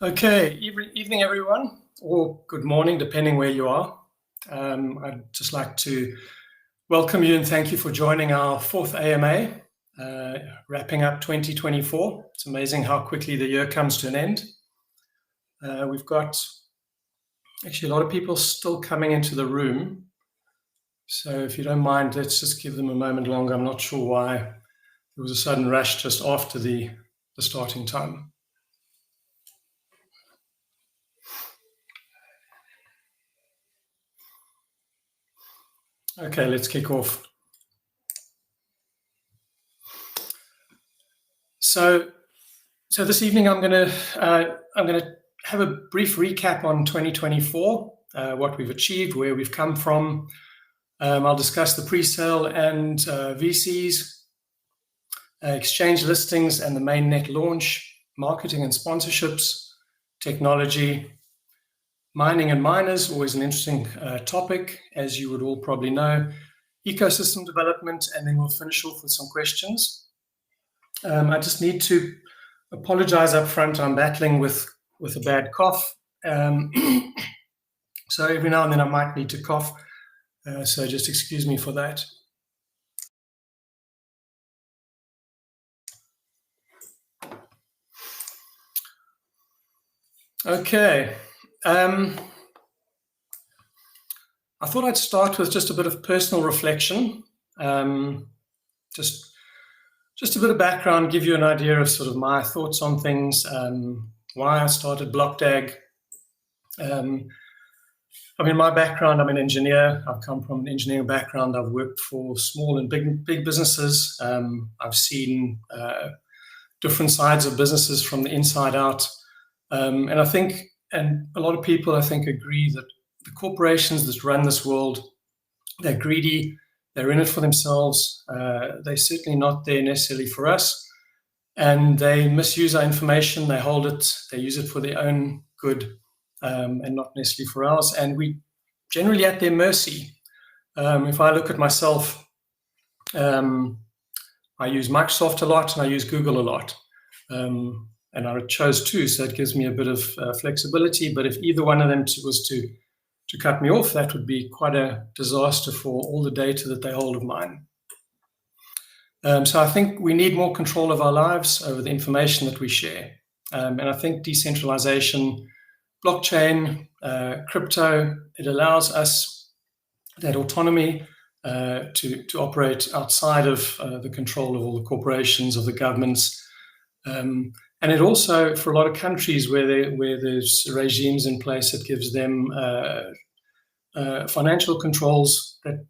Okay, evening everyone, or good morning, depending where you are. I'd just like to welcome you and thank you for joining our fourth AMA, wrapping up 2024. It's amazing how quickly the year comes to an end. We've got actually a lot of people still coming into the room. So if you don't mind, let's just give them a moment longer. I'm not sure why there was a sudden rush just after the starting time. Okay, let's kick off. So this evening I'm going to have a brief recap on 2024, what we've achieved, where we've come from. I'll discuss the pre-sale and VCs, exchange listings and the mainnet launch, marketing and sponsorships, technology, mining and miners, always an interesting topic, as you would all probably know, ecosystem development, and then we'll finish off with some questions. I just need to apologize up front. I'm battling with a bad cough. So every now and then I might need to cough. So just excuse me for that. Okay. I thought I'd start with just a bit of personal reflection. Just a bit of background, give you an idea of sort of my thoughts on things, why I started BlockDAG. I mean, my background, I'm an engineer. I've come from an engineering background. I've worked for small and big businesses. I've seen different sides of businesses from the inside out. And I think, and a lot of people, I think, agree that the corporations that run this world, they're greedy. They're in it for themselves. They're certainly not there necessarily for us. And they misuse our information. They hold it. They use it for their own good and not necessarily for ours. And we generally at their mercy. If I look at myself, I use Microsoft a lot and I use Google a lot. And I chose two, so it gives me a bit of flexibility. But if either one of them was to cut me off, that would be quite a disaster for all the data that they hold of mine. So I think we need more control of our lives over the information that we share. And I think decentralization, blockchain, crypto, it allows us that autonomy to operate outside of the control of all the corporations, of the governments. And it also, for a lot of countries where there's regimes in place that gives them financial controls that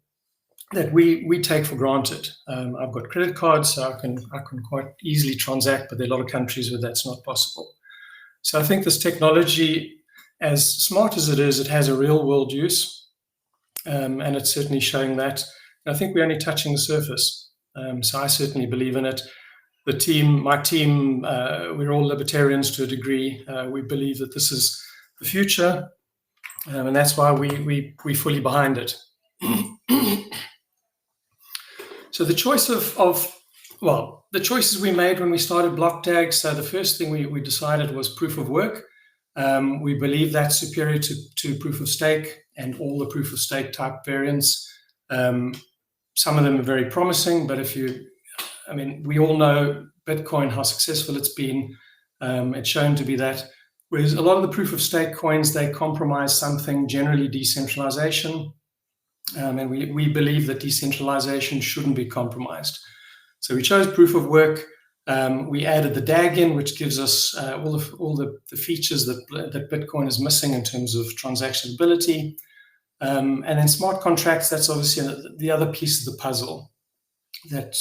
we take for granted. I've got credit cards, so I can quite easily transact, but there are a lot of countries where that's not possible. So I think this technology, as smart as it is, it has a real world use, and it's certainly showing that. And I think we're only touching the surface. So I certainly believe in it. My team, we're all libertarians to a degree. We believe that this is the future, and that's why we're fully behind it. So the choice the choices we made when we started BlockDAG. So the first thing we decided was proof of work. We believe that's superior to proof of stake and all the proof of stake type variants. Some of them are very promising, but we all know Bitcoin, how successful it's been. It's shown to be that. Whereas a lot of the proof of stake coins, they compromise something, generally decentralization. And we believe that decentralization shouldn't be compromised. So we chose proof of work. We added the DAG in, which gives us all the features that Bitcoin is missing in terms of transactionability. And then smart contracts, that's obviously the other piece of the puzzle that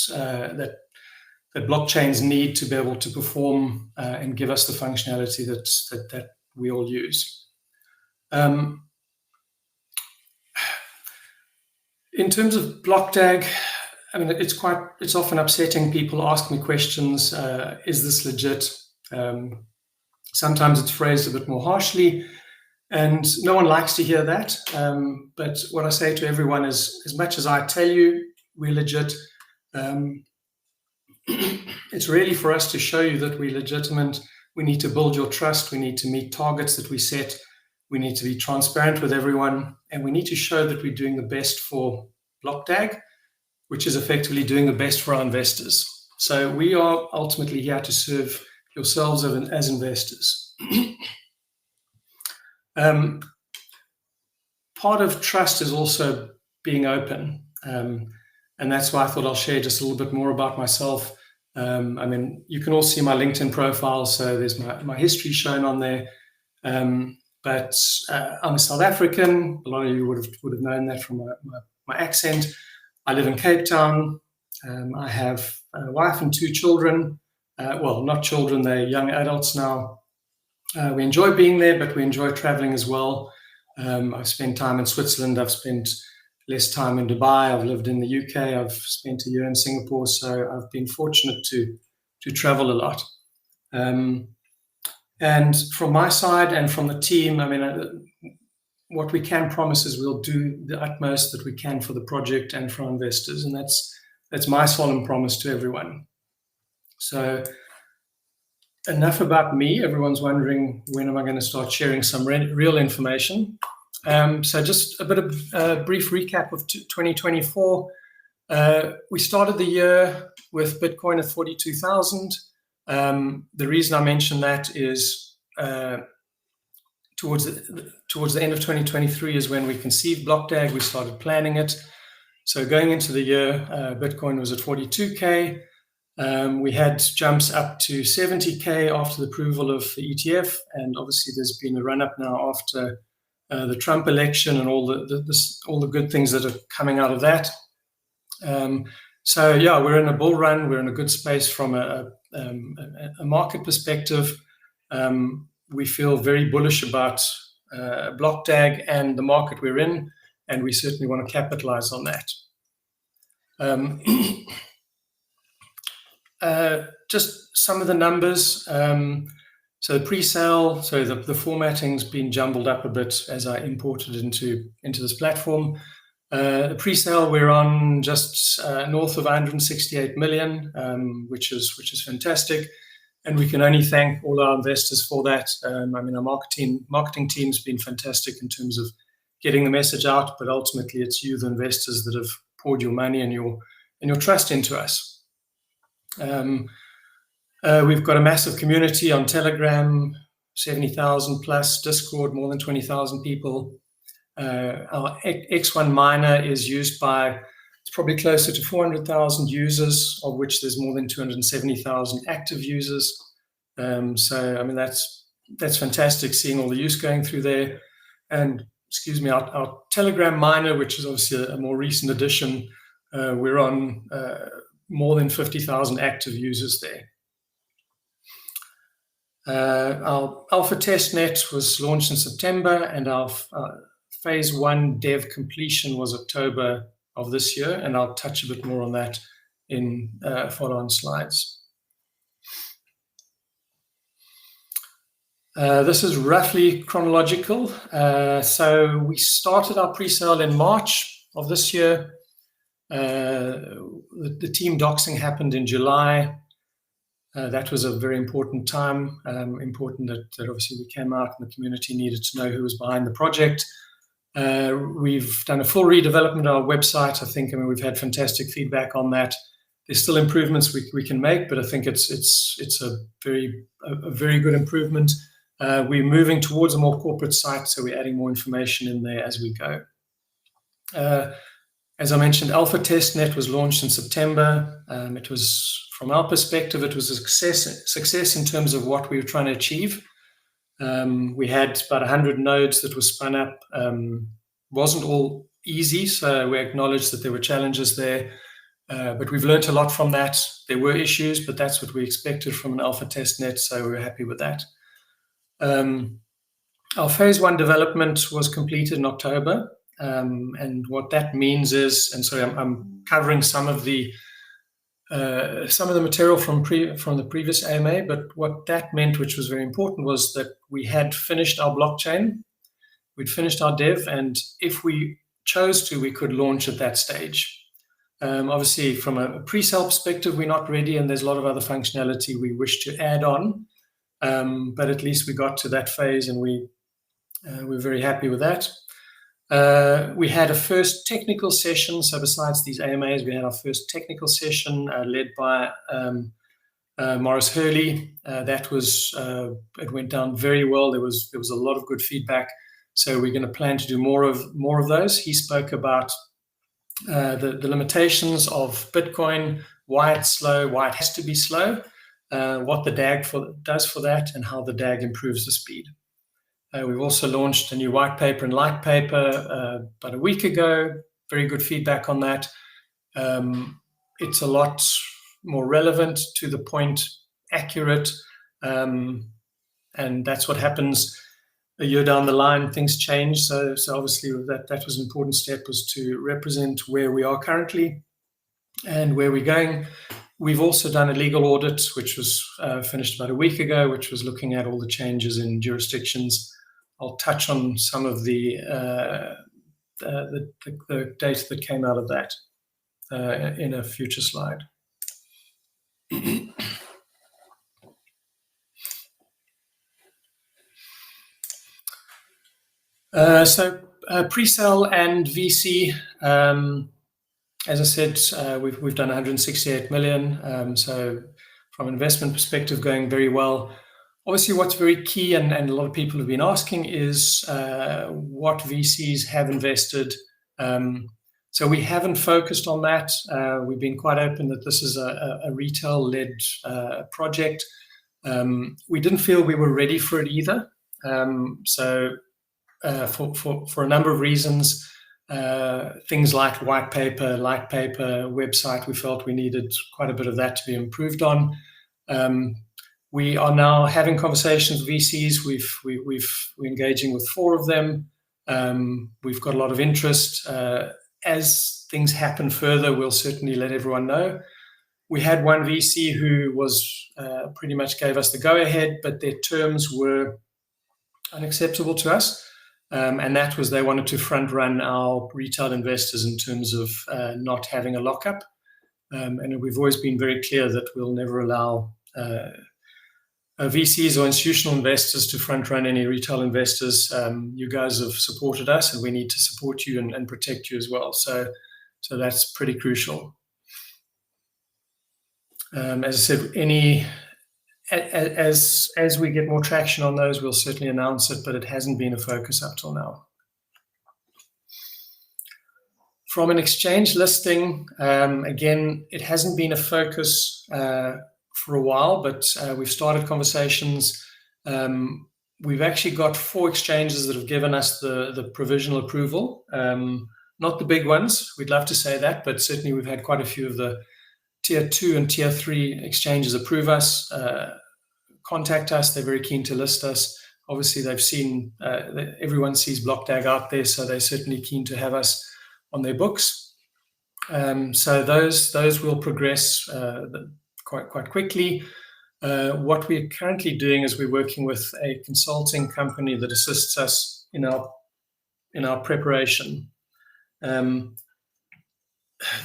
blockchains need to be able to perform and give us the functionality that we all use. In terms of BlockDAG, it's often upsetting. People ask me questions, is this legit? Sometimes it's phrased a bit more harshly, and no one likes to hear that. But what I say to everyone is, as much as I tell you we're legit, it's really for us to show you that we're legitimate, We need to build your trust. We need to meet targets that we set. We need to be transparent with everyone. And we need to show that we're doing the best for BlockDAG, which is effectively doing the best for our investors. So we are ultimately here to serve yourselves as investors. Part of trust is also being open. And that's why I thought I'll share just a little bit more about myself. I mean, you can all see my LinkedIn profile, so there's my history shown on there. But I'm a South African. A lot of you would have known that from my accent. I live in Cape Town. I have a wife and 2 children. Well, not children, they're young adults now. We enjoy being there, but we enjoy traveling as well. I've spent time in Switzerland. I've spent less time in Dubai. I've lived in the UK. I've spent a year in Singapore. So I've been fortunate to travel a lot. And from my side and from the team, I mean, what we can promise is we'll do the utmost that we can for the project and for our investors. And that's my solemn promise to everyone. So enough about me. Everyone's wondering, when am I going to start sharing some real information? So just a bit of a brief recap of 2024. We started the year with Bitcoin at 42,000. The reason I mention that is towards the end of 2023 is when we conceived BlockDAG. We started planning it. So going into the year, Bitcoin was at 42K. We had jumps up to 70K after the approval of the ETF, and obviously there's been a run-up now after the Trump election and all the good things that are coming out of that. So yeah, we're in a bull run. We're in a good space from a market perspective. We feel very bullish about BlockDAG and the market we're in, and we certainly want to capitalize on that. Just some of the numbers. So the pre-sale, so the formatting's been jumbled up a bit as I imported into this platform. The pre-sale, we're on just north of 168 million, which is fantastic, and we can only thank all our investors for that. I mean, our marketing team's been fantastic in terms of getting the message out, but ultimately it's you, the investors, that have poured your money and your trust into us. We've got a massive community on Telegram, 70,000 plus, Discord, more than 20,000 people. Our X1 miner is used by, it's probably closer to 400,000 users, of which there's more than 270,000 active users. So, I mean, that's fantastic, seeing all the use going through there. And, excuse me, our Telegram miner, which is obviously a more recent addition, we're on more than 50,000 active users there. Our alpha testnet was launched in September, and our phase 1 dev completion was October of this year, and I'll touch a bit more on that in follow-on slides. This is roughly chronological. So we started our pre-sale in March of this year. The team doxing happened in July. That was a very important time, important that obviously we came out and the community needed to know who was behind the project. We've done a full redevelopment of our website. I mean, we've had fantastic feedback on that. There's still improvements we can make, but I think it's a very good improvement. We're moving towards a more corporate site, so we're adding more information in there as we go. As I mentioned, Alpha Testnet was launched in September. It was, from our perspective, it was a success in terms of what we were trying to achieve. We had about 100 nodes that were spun up. Wasn't all easy, so we acknowledged that there were challenges there. But we've learned a lot from that. There were issues, but that's what we expected from an Alpha Testnet, so we were happy with that. Our phase 1 development was completed in October. And what that means is, and so I'm covering some of the material from the previous AMA, but what that meant, which was very important, was that we had finished our blockchain, we'd finished our dev, and if we chose to, we could launch at that stage. Obviously, from a pre-sale perspective, we're not ready, and there's a lot of other functionality we wish to add on. but at least we got to that phase, and we're very happy with that. We had a first technical session. So besides these AMAs, we had our first technical session led by Morris Hurley. It went down very well. There was a lot of good feedback. So we're going to plan to do more of those. He spoke about the limitations of Bitcoin, why it's slow, why it has to be slow, what the DAG does for that, and how the DAG improves the speed. We've also launched a new white paper and light paper about a week ago. Very good feedback on that. It's a lot more relevant, to the point, accurate, and that's what happens a year down the line. Things change, so obviously that was an important step, was to represent where we are currently and where we're going. We've also done a legal audit, which was finished about a week ago, which was looking at all the changes in jurisdictions. I'll touch on some of the data that came out of that in a future slide. So pre-sale and VC, as I said, we've done 168 million. So from an investment perspective, going very well. Obviously, what's very key, and a lot of people have been asking, is what VCs have invested. So we haven't focused on that. We've been quite open that this is a retail-led project. We didn't feel we were ready for it either. So for a number of reasons, things like white paper, light paper, website, we felt we needed quite a bit of that to be improved on. We are now having conversations with VCs. We're engaging with 4 of them. We've got a lot of interest. As things happen further, we'll certainly let everyone know. We had one VC who was pretty much gave us the go-ahead, but their terms were unacceptable to us. And that was, they wanted to front run our retail investors in terms of not having a lockup. And we've always been very clear that we'll never allow VCs or institutional investors to front run any retail investors. You guys have supported us, and we need to support you and protect you as well. So that's pretty crucial. As I said, as we get more traction on those, we'll certainly announce it, but it hasn't been a focus up till now. From an exchange listing, again, it hasn't been a focus for a while, but we've started conversations. We've actually got 4 exchanges that have given us the provisional approval. Not the big ones, we'd love to say that, but certainly we've had quite a few of the tier 2 and tier 3 exchanges approve us, contact us. They're very keen to list us. Obviously, they've seen, everyone sees BlockDAG out there, so they're certainly keen to have us on their books. So those will progress quite quickly. What we're currently doing is we're working with a consulting company that assists us in our preparation.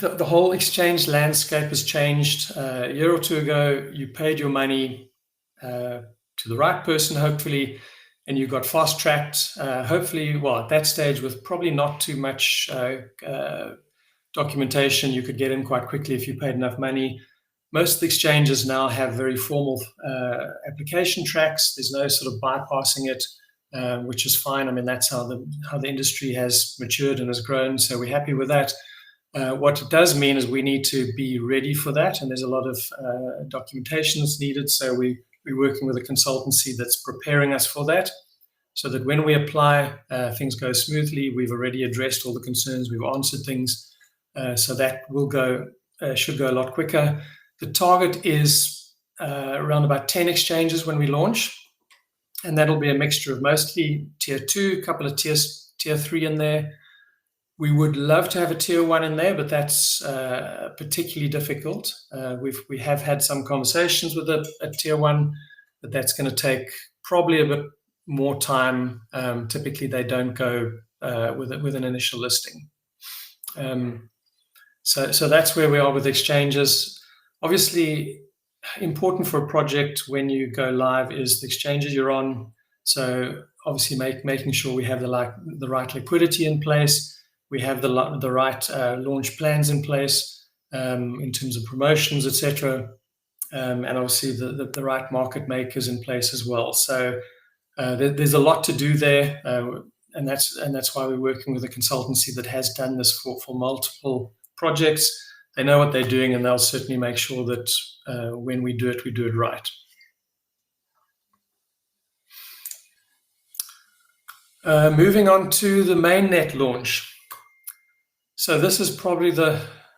The whole exchange landscape has changed. A year or 2 ago, you paid your money to the right person, hopefully, and you got fast-tracked, hopefully, well, at that stage, with probably not too much documentation, you could get in quite quickly if you paid enough money. Most of the exchanges now have very formal application tracks. There's no sort of bypassing it, which is fine. I mean, that's how the industry has matured and has grown, so we're happy with that. What it does mean is we need to be ready for that, and there's a lot of documentation that's needed. So we're working with a consultancy that's preparing us for that, so that when we apply, things go smoothly. We've already addressed all the concerns. We've answered things, so that should go a lot quicker. The target is around about 10 exchanges when we launch, and that'll be a mixture of mostly tier 2, a couple of tier 3 in there. We would love to have a tier 1 in there, but that's particularly difficult. We have had some conversations with a tier 1, but that's going to take probably a bit more time. Typically, they don't go with an initial listing. So that's where we are with exchanges. Obviously, important for a project when you go live is the exchanges you're on. So obviously making sure we have the right liquidity in place, we have the right launch plans in place in terms of promotions, etc., and obviously the right market makers in place as well. So there's a lot to do there, and that's why we're working with a consultancy that has done this for multiple projects. They know what they're doing, and they'll certainly make sure that when we do it right. Moving on to the mainnet launch. So this is probably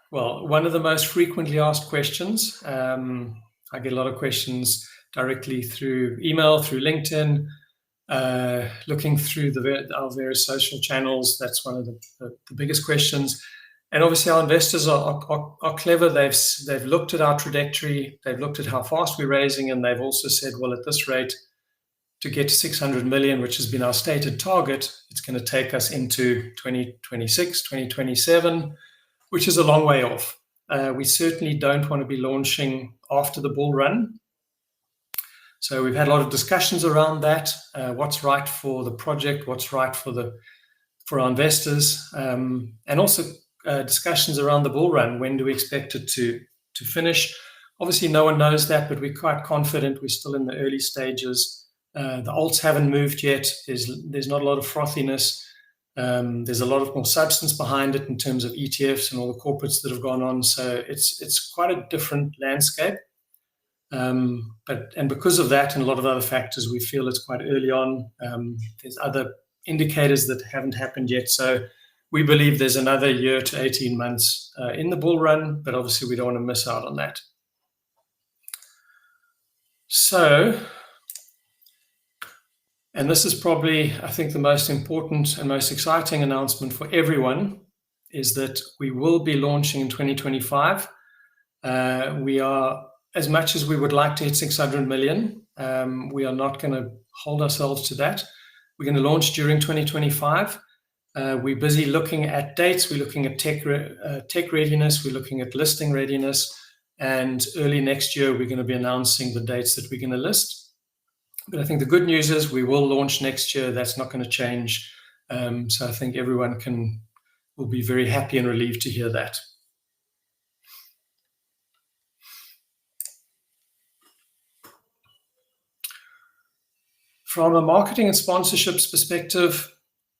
one of the most frequently asked questions. I get a lot of questions directly through email, through LinkedIn, looking through our various social channels. That's one of the biggest questions. And obviously our investors are clever. They've looked at our trajectory, they've looked at how fast we're raising, and they've also said, well, at this rate, to get to 600 million, which has been our stated target, it's going to take us into 2026, 2027, which is a long way off. We certainly don't want to be launching after the bull run. So we've had a lot of discussions around that. What's right for the project? What's right for our investors? And also discussions around the bull run. When do we expect it to finish? Obviously, no one knows that, but we're quite confident. We're still in the early stages. The alts haven't moved yet. There's not a lot of frothiness. There's a lot of more substance behind it in terms of ETFs and all the corporates that have gone on. So it's quite a different landscape. But because of that and a lot of other factors, we feel it's quite early on. There's other indicators that haven't happened yet. So we believe there's another year to 18 months in the bull run, but obviously we don't want to miss out on that. So, and this is probably, I think, the most important and most exciting announcement for everyone, is that we will be launching in 2025. We are, as much as we would like to hit 600 million, we are not going to hold ourselves to that. We're going to launch during 2025. We're busy looking at dates. We're looking at tech readiness. We're looking at listing readiness. And early next year, we're going to be announcing the dates that we're going to list. But I think the good news is we will launch next year. That's not going to change. So I think everyone will be very happy and relieved to hear that. From a marketing and sponsorships perspective,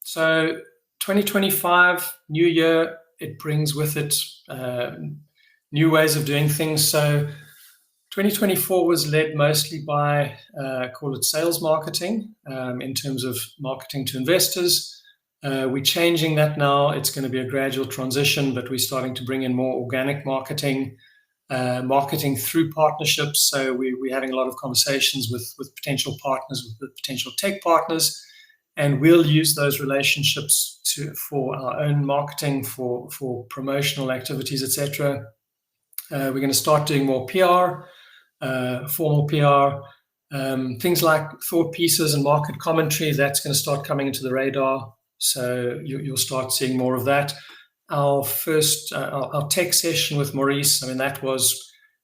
so 2025, new year, it brings with it new ways of doing things. So 2024 was led mostly by, call it sales marketing, in terms of marketing to investors. We're changing that now. It's going to be a gradual transition, but we're starting to bring in more organic marketing, marketing through partnerships. So we're having a lot of conversations with potential partners, with potential tech partners, and we'll use those relationships for our own marketing, for promotional activities, etc. We're going to start doing more PR, formal PR, things like thought pieces and market commentary. That's going to start coming into the radar. So you'll start seeing more of that. Our first, our tech session with Maurice, I mean, that was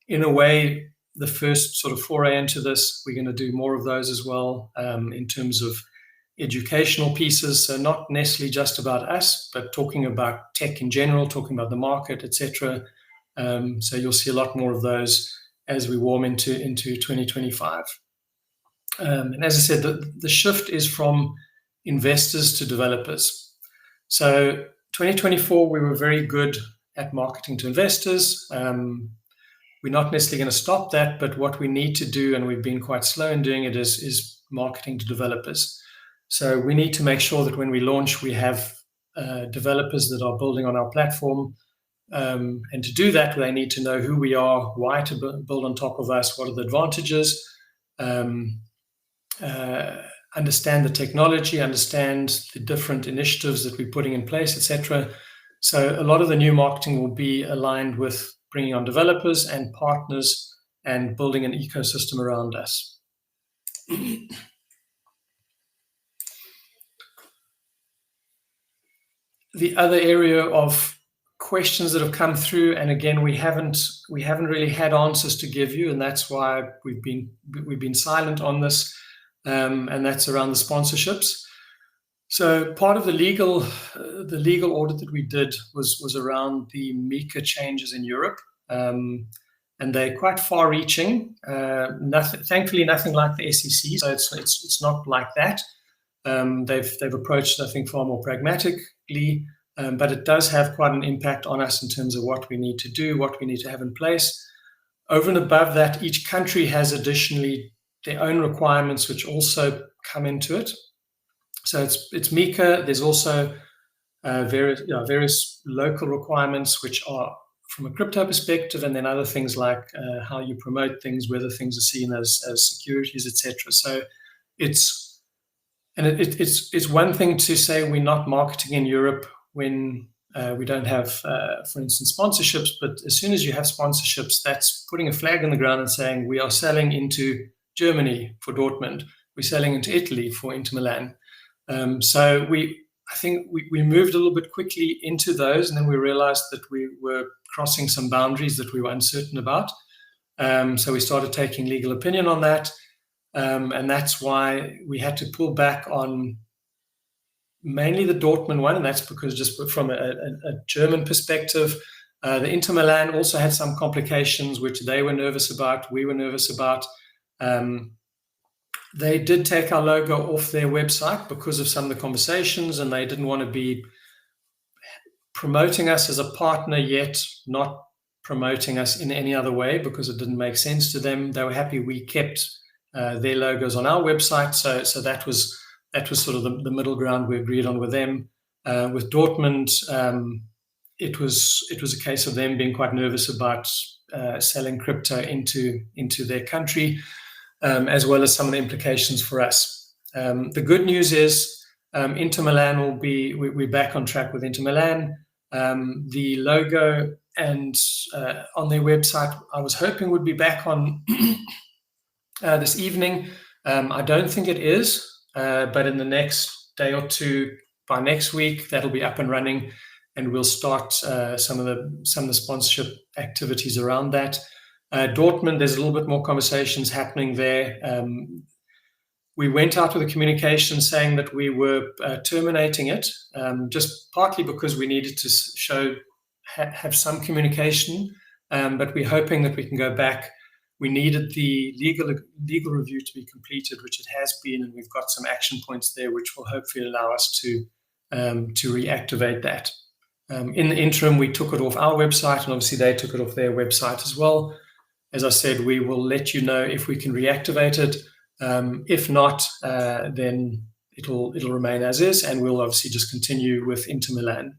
in a way the first sort of foray into this. We're going to do more of those as well, in terms of educational pieces. So not necessarily just about us, but talking about tech in general, talking about the market, etc. So you'll see a lot more of those as we warm into 2025. And as I said, the shift is from investors to developers. So 2024, we were very good at marketing to investors. We're not necessarily going to stop that, but what we need to do, and we've been quite slow in doing it, is marketing to developers. So we need to make sure that when we launch, we have developers that are building on our platform. And to do that, they need to know who we are, why to build on top of us, what are the advantages, understand the technology, understand the different initiatives that we're putting in place, etc. So a lot of the new marketing will be aligned with bringing on developers and partners and building an ecosystem around us. The other area of questions that have come through, and again, we haven't really had answers to give you, and that's why we've been silent on this, and that's around the sponsorships. So part of the legal audit that we did was around the MiCA changes in Europe, and they're quite far-reaching. Thankfully, nothing like the SEC, so it's not like that. They've approached, I think, far more pragmatically, but it does have quite an impact on us in terms of what we need to do, what we need to have in place. Over and above that, each country has additionally their own requirements, which also come into it. So it's MiCA. There's also various local requirements, which are from a crypto perspective, and then other things like how you promote things, whether things are seen as securities, etc. So it's one thing to say we're not marketing in Europe when we don't have, for instance, sponsorships. But as soon as you have sponsorships, that's putting a flag in the ground and saying we are selling into Germany for Dortmund, we're selling into Italy for Inter Milan. So I think we moved a little bit quickly into those, and then we realized that we were crossing some boundaries that we were uncertain about. So we started taking legal opinion on that, and that's why we had to pull back on mainly the Dortmund one, and that's because just from a German perspective, the Inter Milan also had some complications which they were nervous about, we were nervous about. They did take our logo off their website because of some of the conversations, and they didn't want to be promoting us as a partner yet not promoting us in any other way because it didn't make sense to them. They were happy we kept their logos on our website, so that was sort of the middle ground we agreed on with them. With Dortmund, it was a case of them being quite nervous about selling crypto into their country, as well as some of the implications for us. The good news is Inter Milan we're back on track with Inter Milan. The logo and on their website, I was hoping would be back on this evening. I don't think it is, but in the next day or two, by next week, that'll be up and running, and we'll start some of the sponsorship activities around that. Dortmund, there's a little bit more conversations happening there. We went out with a communication saying that we were terminating it, just partly because we needed to have some communication, but we're hoping that we can go back. We needed the legal review to be completed, which it has been, and we've got some action points there, which will hopefully allow us to reactivate that. In the interim, we took it off our website, and obviously they took it off their website as well. As I said, we will let you know if we can reactivate it. If not, then it'll remain as is, and we'll obviously just continue with Inter Milan.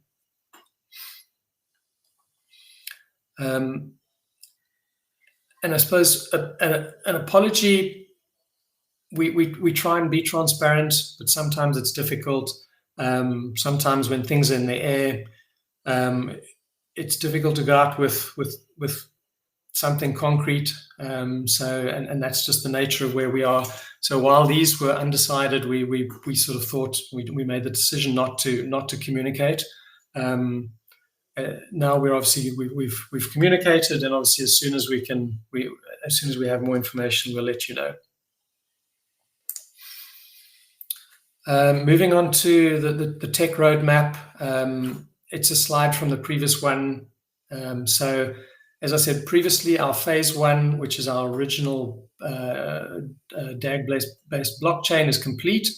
And I suppose an apology. We try and be transparent, but sometimes it's difficult. Sometimes when things are in the air, it's difficult to go out with something concrete. And that's just the nature of where we are. So while these were undecided, we sort of thought we made the decision not to communicate. Now we're obviously we've communicated, and obviously as soon as we have more information, we'll let you know. Moving on to the tech roadmap, it's a slide from the previous one. So as I said previously, our phase one, which is our original DAG-based blockchain, is complete.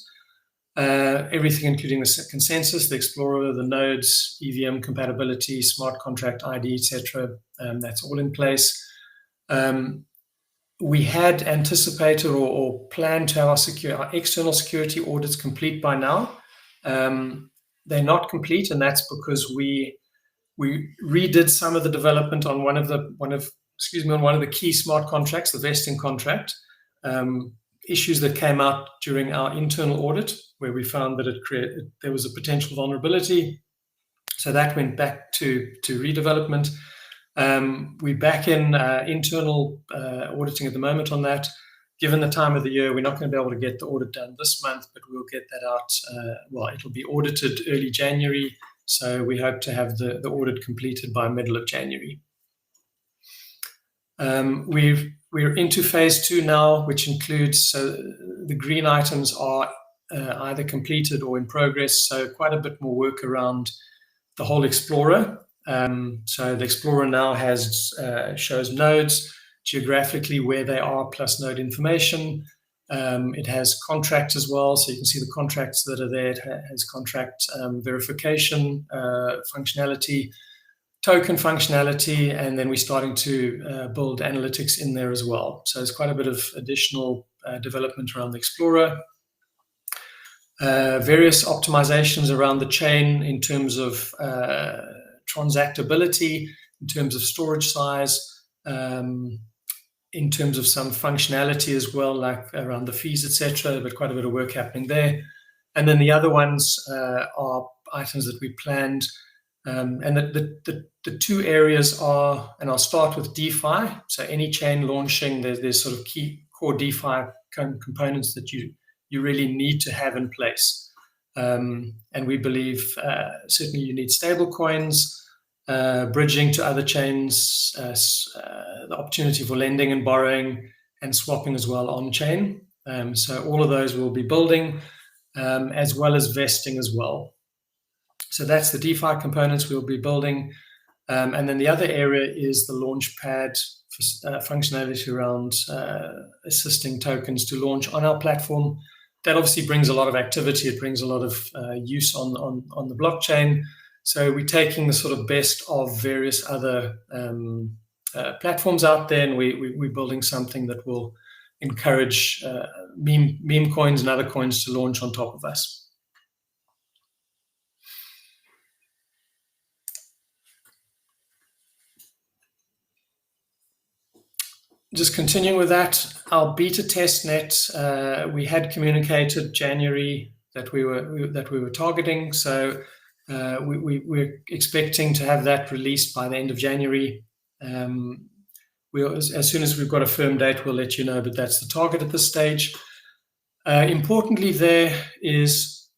Everything, including the consensus, the Explorer, the nodes, EVM compatibility, smart contract ID, etc. That's all in place. We had anticipated or planned to have our external security audits complete by now. They're not complete, and that's because we redid some of the development on one of the key smart contracts, the vesting contract. Issues that came out during our internal audit, where we found that there was a potential vulnerability. So that went back to redevelopment. We're back in internal auditing at the moment on that. Given the time of the year, we're not going to be able to get the audit done this month, but we'll get that out. It'll be audited early January, So we hope to have the audit completed by middle of January. We're into phase 2 now, which includes, so the green items are either completed or in progress, so quite a bit more work around the whole Explorer. So the Explorer now shows nodes geographically where they are, plus node information. It has contracts as well, so you can see the contracts that are there. It has contract verification functionality, token functionality, and then we're starting to build analytics in there as well. So there's quite a bit of additional development around the Explorer. Various optimizations around the chain in terms of transactability, in terms of storage size, in terms of some functionality as well, like around the fees, etc. But quite a bit of work happening there. And then the other ones are items that we planned. And the two areas are, and I'll start with DeFi. So any chain launching, there's sort of key core DeFi components that you really need to have in place. And we believe certainly you need stable coins, bridging to other chains, the opportunity for lending and borrowing, and swapping as well on chain. So all of those we'll be building, as well as vesting as well. So that's the DeFi components we'll be building. And then the other area is the Launchpad functionality around assisting tokens to launch on our platform. That obviously brings a lot of activity. It brings a lot of use on the blockchain. So we're taking the sort of best of various other platforms out there, and we're building something that will encourage meme coins and other coins to launch on top of us. Just continuing with that, our beta testnet, we had communicated January that we were targeting. So we're expecting to have that released by the end of January. As soon as we've got a firm date, we'll let you know, but that's the target at this stage. Importantly, there is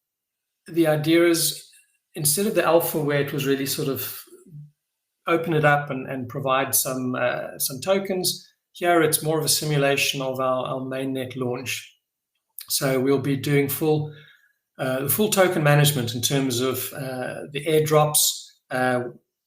the idea is, instead of the alpha where it was really sort of open it up and provide some tokens, here it's more of a simulation of our mainnet launch. So we'll be doing the full token management in terms of the airdrops.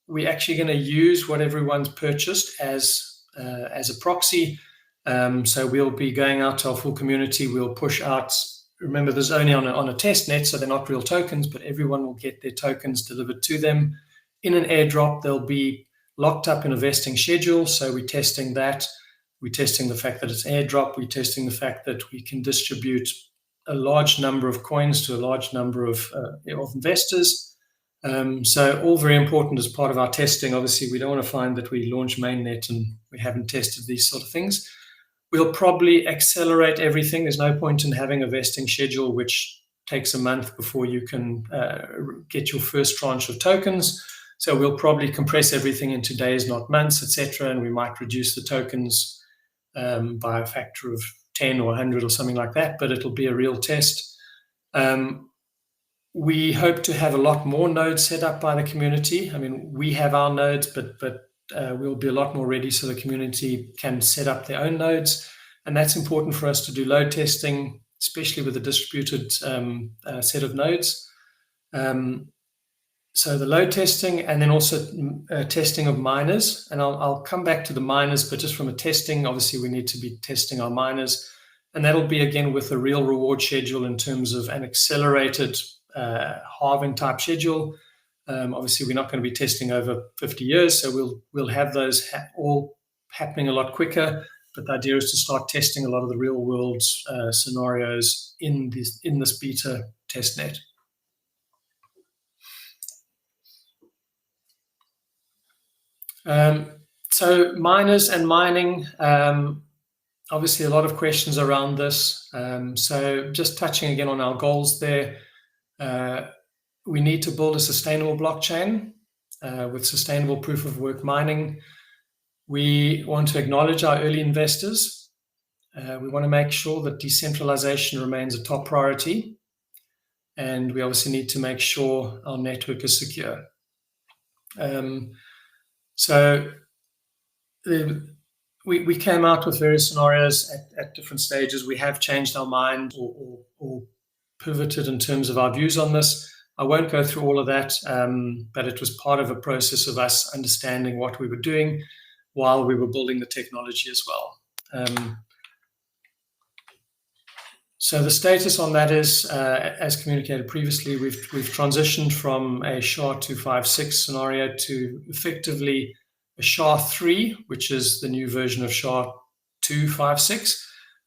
We're actually going to use what everyone's purchased as a proxy. So we'll be going out to our full community. We'll push out. Remember, there's only on a test net, so they're not real tokens, but everyone will get their tokens delivered to them in an airdrop. They'll be locked up in a vesting schedule. So we're testing that. We're testing the fact that it's airdrop. We're testing the fact that we can distribute a large number of coins to a large number of investors. So all very important as part of our testing. Obviously, we don't want to find that we launch mainnet and we haven't tested these sort of things. We'll probably accelerate everything. There's no point in having a vesting schedule which takes a month before you can get your first tranche of tokens. So we'll probably compress everything into days, not months, etc. And we might reduce the tokens by a factor of 10 or 100 or something like that, but it'll be a real test. We hope to have a lot more nodes set up by the community. I mean, we have our nodes, but we'll be a lot more ready so the community can set up their own nodes. And that's important for us to do load testing, especially with a distributed set of nodes. So the load testing, and then also testing of miners. And I'll come back to the miners, but just from a testing, obviously we need to be testing our miners. And that'll be, again, with a real reward schedule in terms of an accelerated halving type schedule. Obviously, we're not going to be testing over 50 years, so we'll have those all happening a lot quicker. But the idea is to start testing a lot of the real world scenarios in this beta testnet. So miners and mining, obviously a lot of questions around this. So just touching again on our goals there, we need to build a sustainable blockchain with sustainable proof of work mining. We want to acknowledge our early investors. We want to make sure that decentralization remains a top priority. and we obviously need to make sure our network is secure. So we came out with various scenarios at different stages. We have changed our mind or pivoted in terms of our views on this. I won't go through all of that, but it was part of a process of us understanding what we were doing while we were building the technology as well. So the status on that is, as communicated previously, we've transitioned from a SHA-256 scenario to effectively a SHA-3, which is the new version of SHA-256.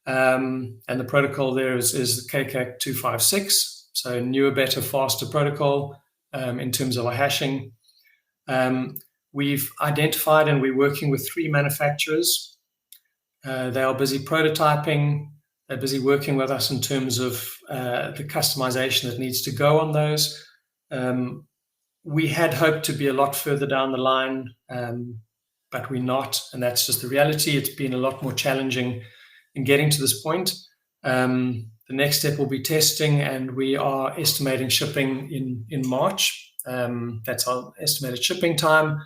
And the protocol there is the KCAC-256, so newer, better, faster protocol in terms of our hashing. We've identified and we're working with 3 manufacturers. They are busy prototyping. They're busy working with us in terms of the customization that needs to go on those. We had hoped to be a lot further down the line, but we're not, and that's just the reality. It's been a lot more challenging in getting to this point. The next step will be testing, and we are estimating shipping in March. That's our estimated shipping time.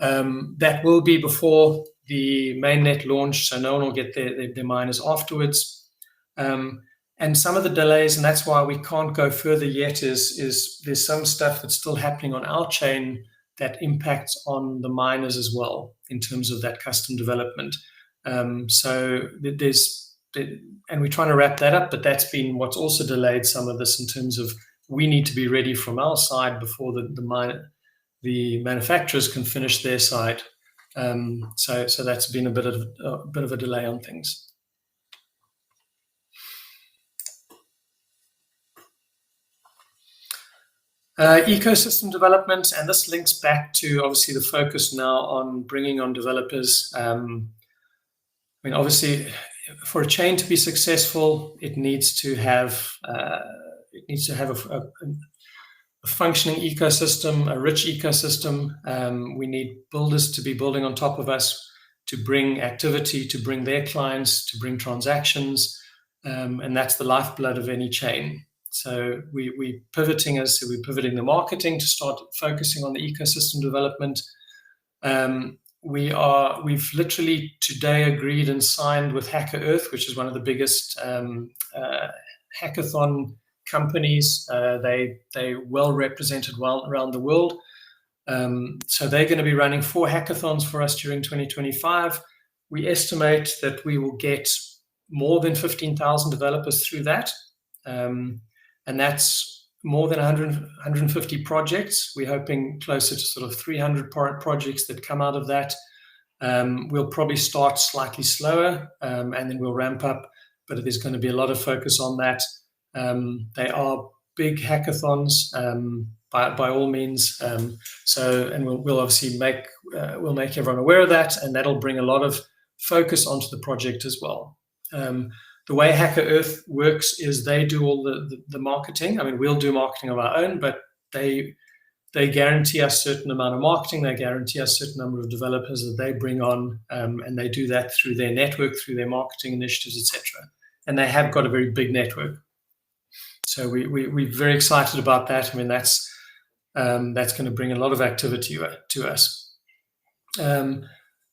That will be before the mainnet launch, so no one will get their miners afterwards. And some of the delays, and that's why we can't go further yet, is there's some stuff that's still happening on our chain that impacts on the miners as well in terms of that custom development. So there's, and we're trying to wrap that up, but that's been what's also delayed some of this in terms of we need to be ready from our side before the manufacturers can finish their side. So that's been a bit of a delay on things. Ecosystem development, and this links back to obviously the focus now on bringing on developers. I mean, obviously, for a chain to be successful, it needs to have a functioning ecosystem, a rich ecosystem. We need builders to be building on top of us, to bring activity, to bring their clients, to bring transactions, and that's the lifeblood of any chain. So we're pivoting the marketing to start focusing on the ecosystem development. We've literally today agreed and signed with Hacker Earth, which is one of the biggest hackathon companies. They well represented around the world. So they're going to be running 4 hackathons for us during 2025. We estimate that we will get more than 15,000 developers through that. And that's more than 150 projects. We're hoping closer to sort of 300 projects that come out of that. We'll probably start slightly slower, and then we'll ramp up, but there's going to be a lot of focus on that. They are big hackathons, by all means. And we'll obviously make everyone aware of that, and that'll bring a lot of focus onto the project as well. The way Hacker Earth works is they do all the marketing. I mean, we'll do marketing of our own, but they guarantee us a certain amount of marketing. They guarantee us a certain number of developers that they bring on, and they do that through their network, through their marketing initiatives, etc. And they have got a very big network. So we're very excited about that. I mean, that's going to bring a lot of activity to us.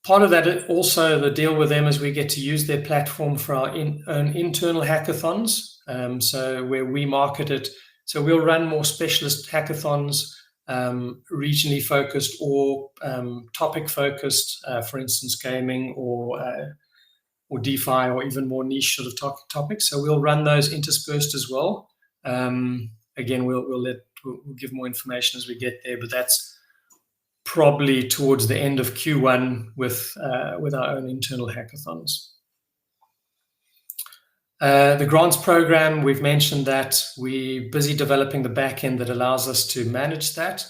Part of that also, the deal with them is we get to use their platform for our own internal hackathons. So where we market it, so we'll run more specialist hackathons, regionally focused or topic focused, for instance, gaming or DeFi, or even more niche sort of topics. So we'll run those interspersed as well. Again, we'll give more information as we get there, but that's probably towards the end of Q1 with our own internal hackathons. The grants program, we've mentioned that we're busy developing the back end that allows us to manage that,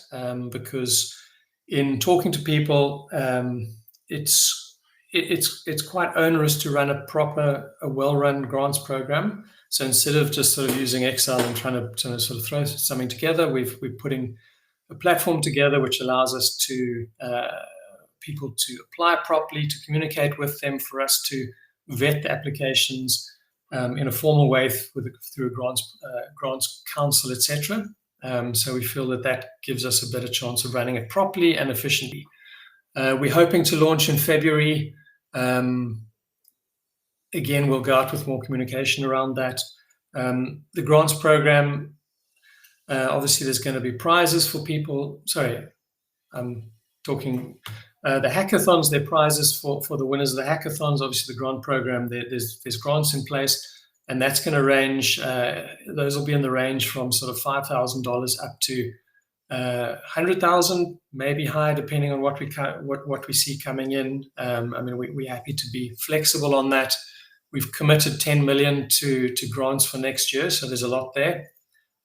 because in talking to people, it's quite onerous to run a well-run grants program. So instead of just sort of using Excel and trying to sort of throw something together, we're putting a platform together which allows us to people to apply properly, to communicate with them, for us to vet the applications, in a formal way through a grants council, etc. So we feel that gives us a better chance of running it properly and efficiently. We're hoping to launch in February. Again, we'll go out with more communication around that. The grants program, obviously there's going to be prizes for people. Sorry, I'm talking the hackathons. There are prizes for the winners of the hackathons. Obviously, the grant program, there's grants in place, and that's going to range. Those will be in the range from sort of $5,000 up to 100,000, maybe higher, depending on what we see coming in. I mean, we're happy to be flexible on that. We've committed 10 million to grants for next year, so there's a lot there,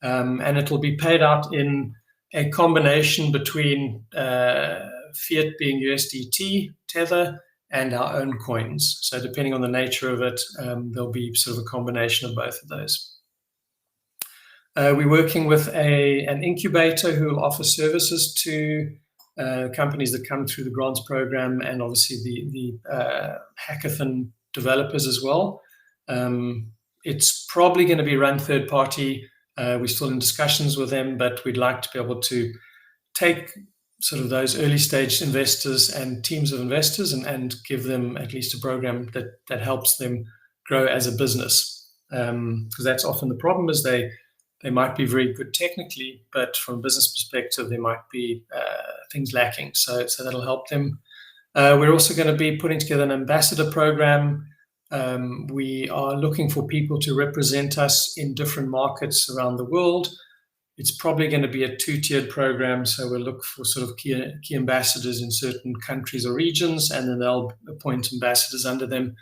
and it'll be paid out in a combination between fiat being USDT, Tether, and our own coins. So depending on the nature of it, there'll be sort of a combination of both of those. We're working with an incubator who will offer services to companies that come through the grants program, and obviously the hackathon developers as well. It's probably going to be run third party. We're still in discussions with them, but we'd like to be able to take sort of those early stage investors and teams of investors and give them at least a program that helps them grow as a business. Because that's often the problem, is they might be very good technically, but from a business perspective, there might be things lacking. So that'll help them. We're also going to be putting together an ambassador program. We are looking for people to represent us in different markets around the world. It's probably going to be a two-tiered program. So we'll look for sort of key ambassadors in certain countries or regions, and then they'll appoint ambassadors under them.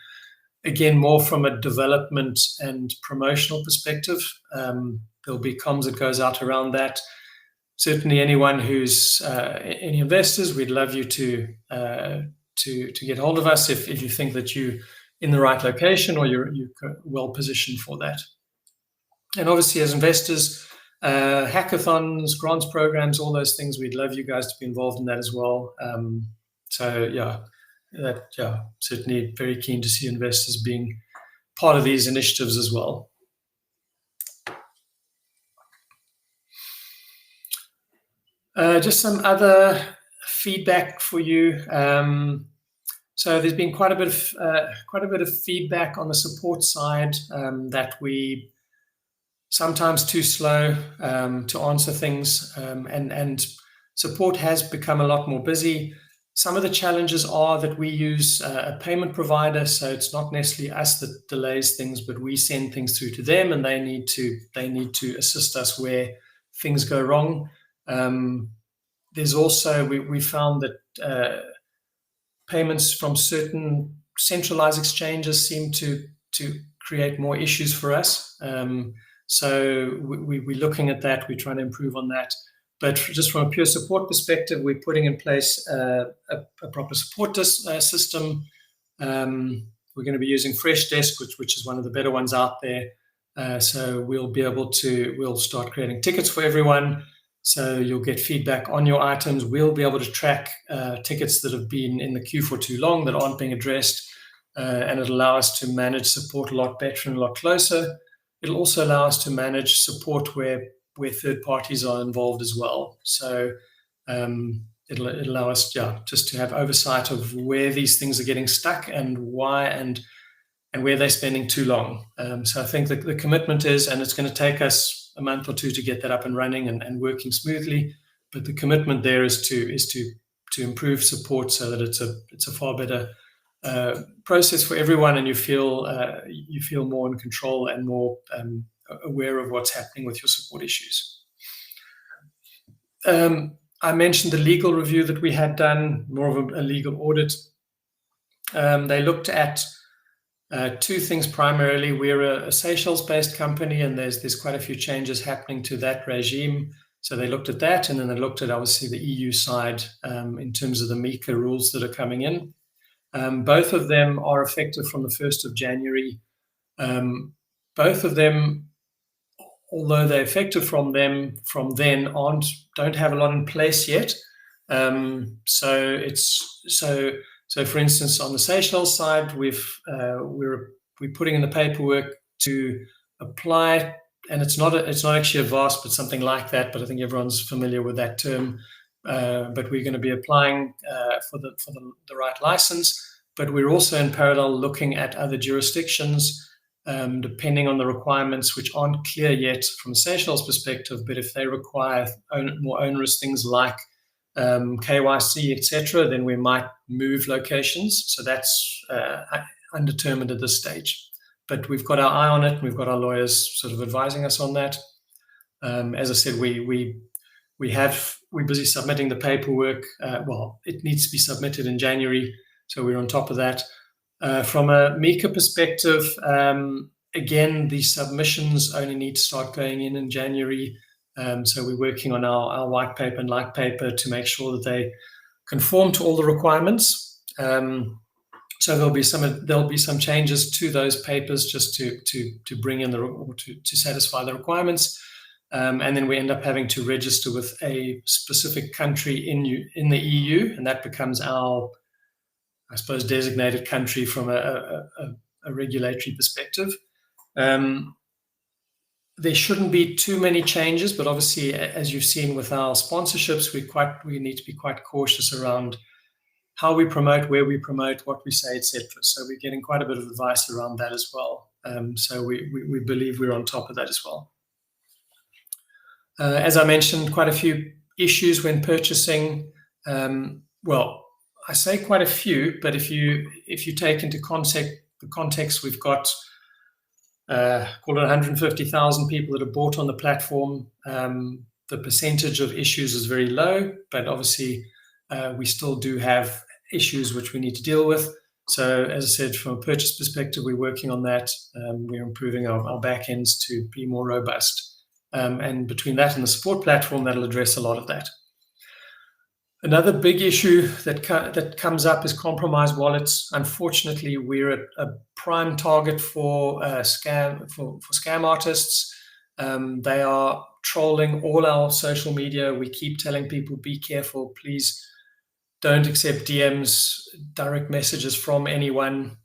Again, more from a development and promotional perspective. There'll be comms that goes out around that. Certainly, anyone who's any investors, we'd love you to get hold of us if you think that you're in the right location or you're well positioned for that. And obviously, as investors, hackathons, grants programs, all those things, we'd love you guys to be involved in that as well. Certainly very keen to see investors being part of these initiatives as well. Just some other feedback for you. So there's been quite a bit of feedback on the support side, that we sometimes too slow to answer things, and support has become a lot more busy. Some of the challenges are that we use a payment provider, so it's not necessarily us that delays things, but we send things through to them, and they need to assist us where things go wrong. There's also, we found that payments from certain centralized exchanges seem to create more issues for us. So we're looking at that. We're trying to improve on that. But just from a pure support perspective, we're putting in place a proper support system. We're going to be using Freshdesk, which is one of the better ones out there. So we'll start creating tickets for everyone. So you'll get feedback on your items. We'll be able to track tickets that have been in the queue for too long, that aren't being addressed, and it'll allow us to manage support a lot better and a lot closer. It'll also allow us to manage support where third parties are involved as well. So it'll allow us just to have oversight of where these things are getting stuck and why, and where they're spending too long. So I think the commitment is, and it's going to take us a month or two to get that up and running and working smoothly, but the commitment there is to improve support so that it's a far better process for everyone, and you feel more in control and more aware of what's happening with your support issues. I mentioned the legal review that we had done, more of a legal audit. They looked at two things primarily. We're a Seychelles-based company, and there's quite a few changes happening to that regime. So they looked at that, and then they looked at obviously the EU side in terms of the MiCA rules that are coming in. Both of them are effective from the 1st of January. Both of them, although they're effective from then, don't have a lot in place yet. So for instance, on the Seychelles side, we're putting in the paperwork to apply, and it's not actually a VASP, but something like that, but I think everyone's familiar with that term. But we're going to be applying for the right license, but we're also in parallel looking at other jurisdictions, depending on the requirements, which aren't clear yet from a Seychelles perspective, but if they require more onerous things like KYC, etc., then we might move locations. So that's undetermined at this stage. But we've got our eye on it, and we've got our lawyers sort of advising us on that. As I said, we're busy submitting the paperwork. Well, it needs to be submitted in January, so we're on top of that. From a MiCA perspective, again, the submissions only need to start going in January. So we're working on our white paper and light paper to make sure that they conform to all the requirements. So there'll be some changes to those papers just to bring in to satisfy the requirements. And then we end up having to register with a specific country in the EU, and that becomes our, I suppose, designated country from a regulatory perspective. There shouldn't be too many changes, but obviously, as you've seen with our sponsorships, we need to be quite cautious around how we promote, where we promote, what we say, etc. So we're getting quite a bit of advice around that as well. So we believe we're on top of that as well. As I mentioned, quite a few issues when purchasing. Well, I say quite a few, but if you take into the context, we've got call it 150,000 people that have bought on the platform. The percentage of issues is very low, but obviously we still do have issues which we need to deal with. So as I said, from a purchase perspective, we're working on that. We're improving our back ends to be more robust. And between that and the support platform, that'll address a lot of that. Another big issue that comes up is compromised wallets. Unfortunately, we're a prime target for scam artists. They are trolling all our social media. We keep telling people, be careful, please don't accept DMs, direct messages from anyone.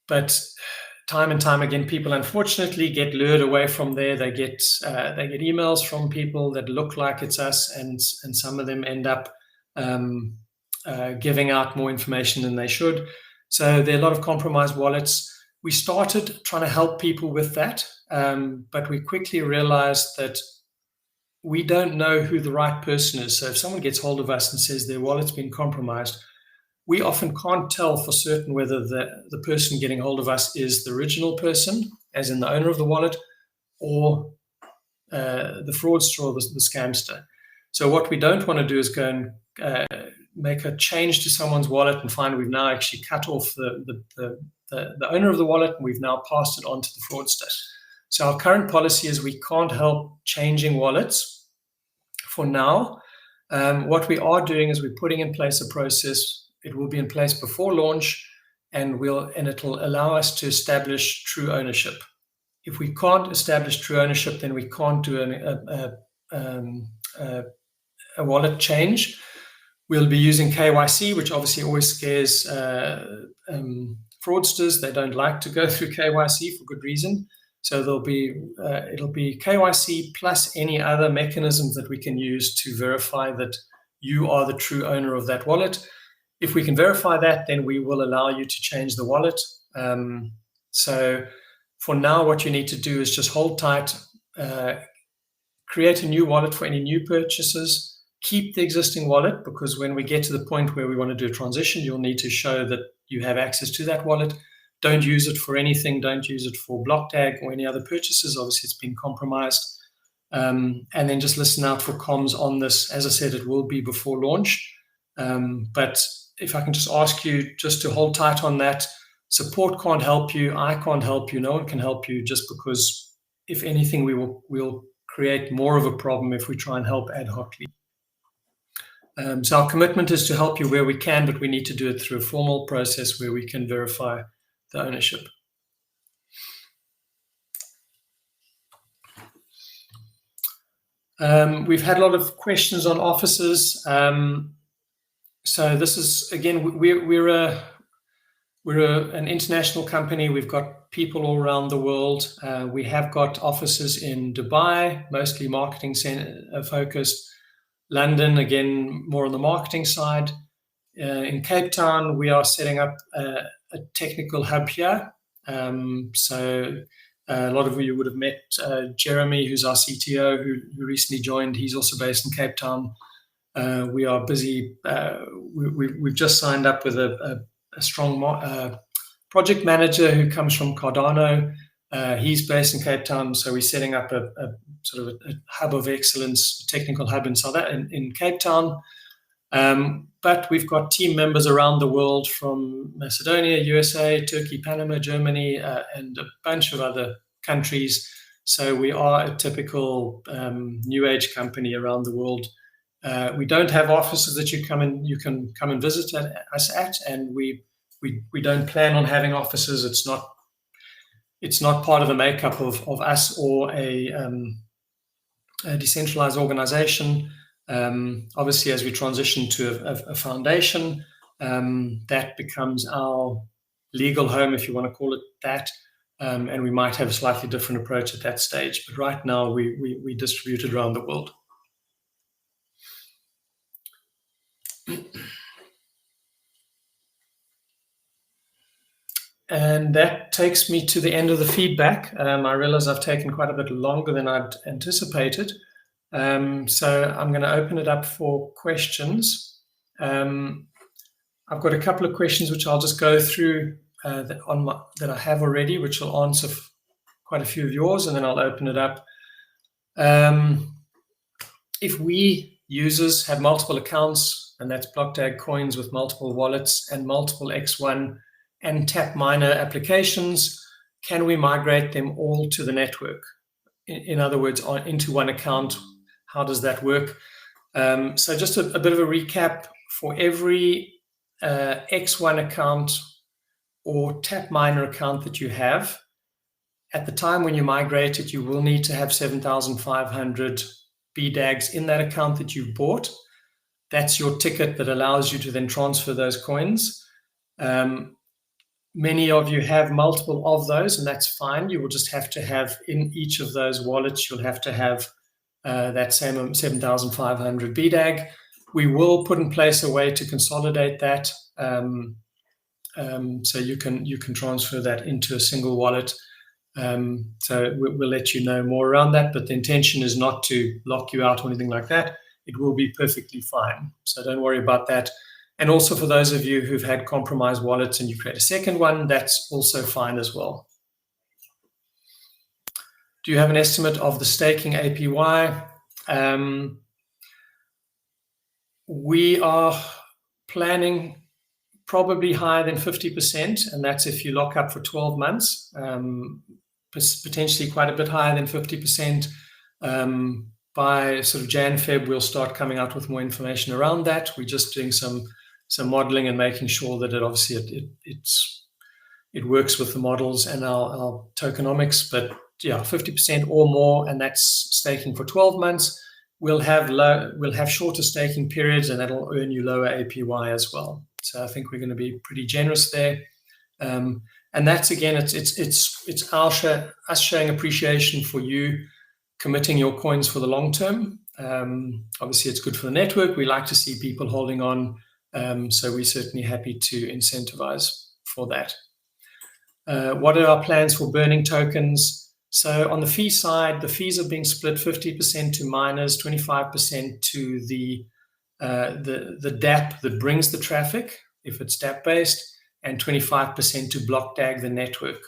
But time and time again, people unfortunately get lured away from there. They get emails from people that look like it's us, and some of them end up giving out more information than they should. So there are a lot of compromised wallets. We started trying to help people with that, but we quickly realized that we don't know who the right person is. So if someone gets hold of us and says their wallet's been compromised, we often can't tell for certain whether the person getting hold of us is the original person, as in the owner of the wallet, or the fraudster or the scamster. So what we don't want to do is go and make a change to someone's wallet and find we've now actually cut off the owner of the wallet, and we've now passed it on to the fraudster. So our current policy is we can't help changing wallets for now. What we are doing is we're putting in place a process. It will be in place before launch, and it'll allow us to establish true ownership. If we can't establish true ownership, then we can't do a wallet change. We'll be using KYC, which obviously always scares fraudsters. They don't like to go through KYC for good reason. So it'll be KYC plus any other mechanisms that we can use to verify that you are the true owner of that wallet. If we can verify that, then we will allow you to change the wallet. So for now, what you need to do is just hold tight, create a new wallet for any new purchases, keep the existing wallet, because when we get to the point where we want to do a transition, you'll need to show that you have access to that wallet. Don't use it for anything. Don't use it for BlockDAG or any other purchases. Obviously, it's been compromised. And then just listen out for comms on this. As I said, it will be before launch. But if I can just ask you just to hold tight on that. Support can't help you. I can't help you. No one can help you, just because, if anything, we'll create more of a problem if we try and help ad hocly. So our commitment is to help you where we can, but we need to do it through a formal process where we can verify the ownership. We've had a lot of questions on offices. So this is, again, we're We're an international company. We've got people all around the world. We have got offices in Dubai, mostly marketing focused. London, again, more on the marketing side. In Cape Town, we are setting up a technical hub here. So a lot of you would have met Jeremy, who's our CTO, who recently joined. He's also based in Cape Town. We are busy. We've just signed up with a strong project manager who comes from Cardano. He's based in Cape Town, so we're setting up a sort of a hub of excellence, technical hub in Cape Town. But we've got team members around the world from Macedonia, USA, Turkey, Panama, Germany, and a bunch of other countries. So we are a typical new age company around the world. We don't have offices that you can come and visit us at, and we don't plan on having offices. It's not part of the makeup of us or a decentralized organization. Obviously, as we transition to a foundation, that becomes our legal home, if you want to call it that, and we might have a slightly different approach at that stage. But right now, we distribute it around the world. And that takes me to the end of the feedback. I realize I've taken quite a bit longer than I'd anticipated. So I'm going to open it up for questions. I've got a couple of questions which I'll just go through that I have already, which will answer quite a few of yours, and then I'll open it up. If we users have multiple accounts, and that's BlockDAG coins with multiple wallets and multiple X1 and tap miner applications, can we migrate them all to the network? In other words, into one account. How does that work? So just a bit of a recap. For every X1 account or tap miner account that you have, at the time when you migrate it, you will need to have 7,500 BDAGs in that account that you've bought. That's your ticket that allows you to then transfer those coins. Many of you have multiple of those, and that's fine. You will just have to have in each of those wallets, you'll have to have that same 7,500 BDAG. We will put in place a way to consolidate that, so you can transfer that into a single wallet. So we'll let you know more around that, but the intention is not to lock you out or anything like that. It will be perfectly fine. So don't worry about that. And also for those of you who've had compromised wallets and you create a second one, that's also fine as well. Do you have an estimate of the staking APY? We are planning probably higher than 50%, and that's if you lock up for 12 months, potentially quite a bit higher than 50%. By sort of Jan, Feb, we'll start coming out with more information around that. We're just doing some modeling and making sure that it works with the models and our tokenomics. But yeah, 50% or more, and that's staking for 12 months. We'll have shorter staking periods, and that'll earn you lower APY as well. So I think we're going to be pretty generous there. And that's, again, it's us showing appreciation for you committing your coins for the long term. Obviously, it's good for the network. We like to see people holding on, so we're certainly happy to incentivize for that. What are our plans for burning tokens? So on the fee side, the fees are being split 50% to miners, 25% to the DApp that brings the traffic, if it's DApp-based, and 25% to BlockDAG, the network.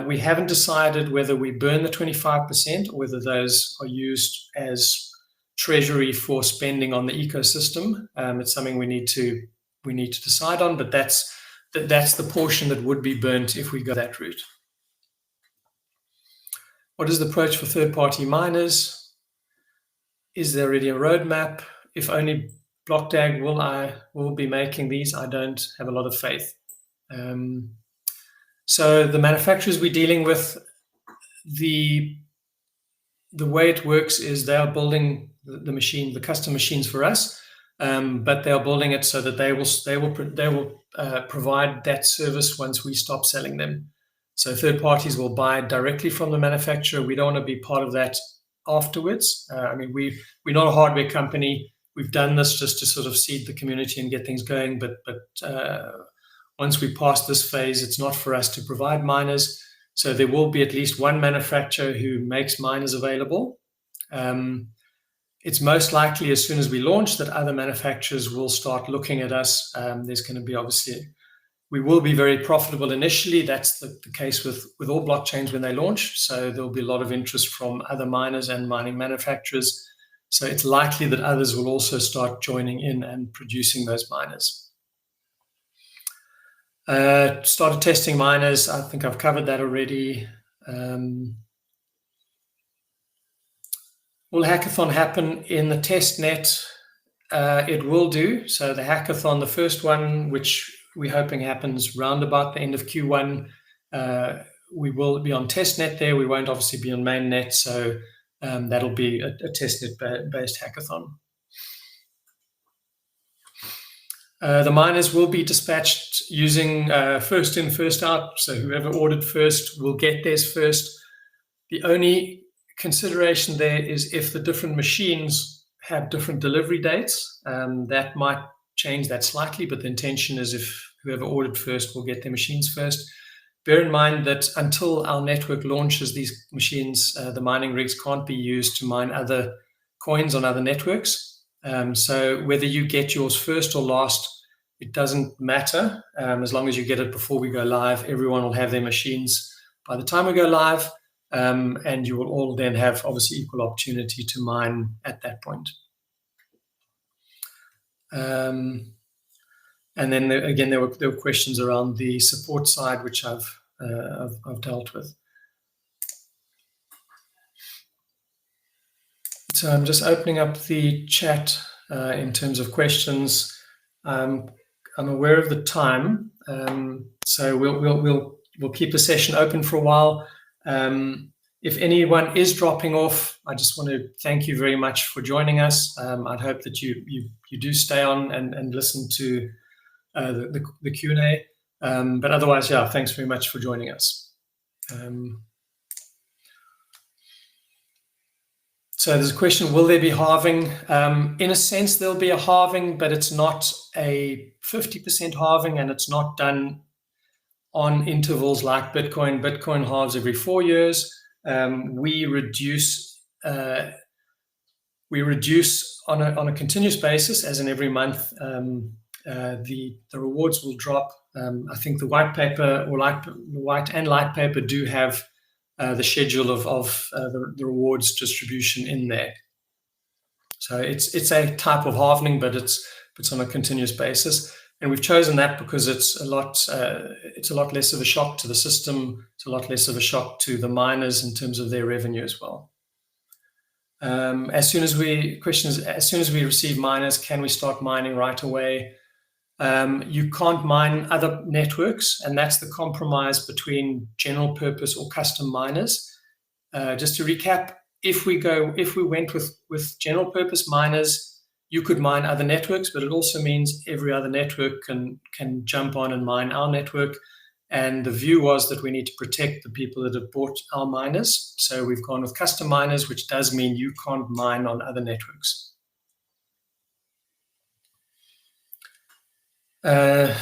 We haven't decided whether we burn the 25% or whether those are used as treasury for spending on the ecosystem. It's something we need to decide on, but that's the portion that would be burnt if we go that route. What is the approach for third-party miners? Is there already a roadmap? If only BlockDAG will be making these, I don't have a lot of faith. So the manufacturers we're dealing with, the way it works is they are building the custom machines for us. but they are building it so that they will provide that service once we stop selling them. So third parties will buy directly from the manufacturer. We don't want to be part of that afterwards. I mean, we're not a hardware company. We've done this just to sort of seed the community and get things going. But once we pass this phase, it's not for us to provide miners. So there will be at least one manufacturer who makes miners available. It's most likely as soon as we launch that other manufacturers will start looking at us. There's going to be obviously, we will be very profitable initially. That's the case with all blockchains when they launch. So there'll be a lot of interest from other miners and mining manufacturers. So it's likely that others will also start joining in and producing those miners. Started testing miners. I think I've covered that already. Will hackathon happen in the test net? It will do. So the hackathon, the first one, which we're hoping happens round about the end of Q1, we will be on testnet there. We won't obviously be on mainnet. So that'll be a testnet-based hackathon. The miners will be dispatched using first in, first out. So whoever ordered first will get theirs first. The only consideration there is if the different machines have different delivery dates, that might change that slightly, but the intention is if whoever ordered first will get their machines first. Bear in mind that until our network launches, these machines, the mining rigs can't be used to mine other coins on other networks. So whether you get yours first or last, it doesn't matter. As long as you get it before we go live, everyone will have their machines by the time we go live. And you will all then have obviously equal opportunity to mine at that point. And then again, there were questions around the support side, which I've dealt with. So I'm just opening up the chat in terms of questions. I'm aware of the time, so we'll keep the session open for a while. If anyone is dropping off, I just want to thank you very much for joining us. I'd hope that you do stay on and listen to the Q&A. But otherwise, yeah, thanks very much for joining us. So there's a question, will there be halving? In a sense, there'll be a halving, but it's not a 50% halving, and it's not done on intervals like Bitcoin. Bitcoin halves every 4 years. We reduce on a continuous basis, as in every month. The rewards will drop. I think the white paper or the white and light paper do have the schedule of the rewards distribution in there. So it's a type of halving, but it's on a continuous basis. And we've chosen that because it's a lot less of a shock to the system. It's a lot less of a shock to the miners in terms of their revenue as well. As soon as we receive miners, can we start mining right away? You can't mine other networks, and that's the compromise between general purpose or custom miners. Just to recap, if we went with general purpose miners, you could mine other networks, but it also means every other network can jump on and mine our network. And the view was that we need to protect the people that have bought our miners. So we've gone with custom miners, which does mean you can't mine on other networks. The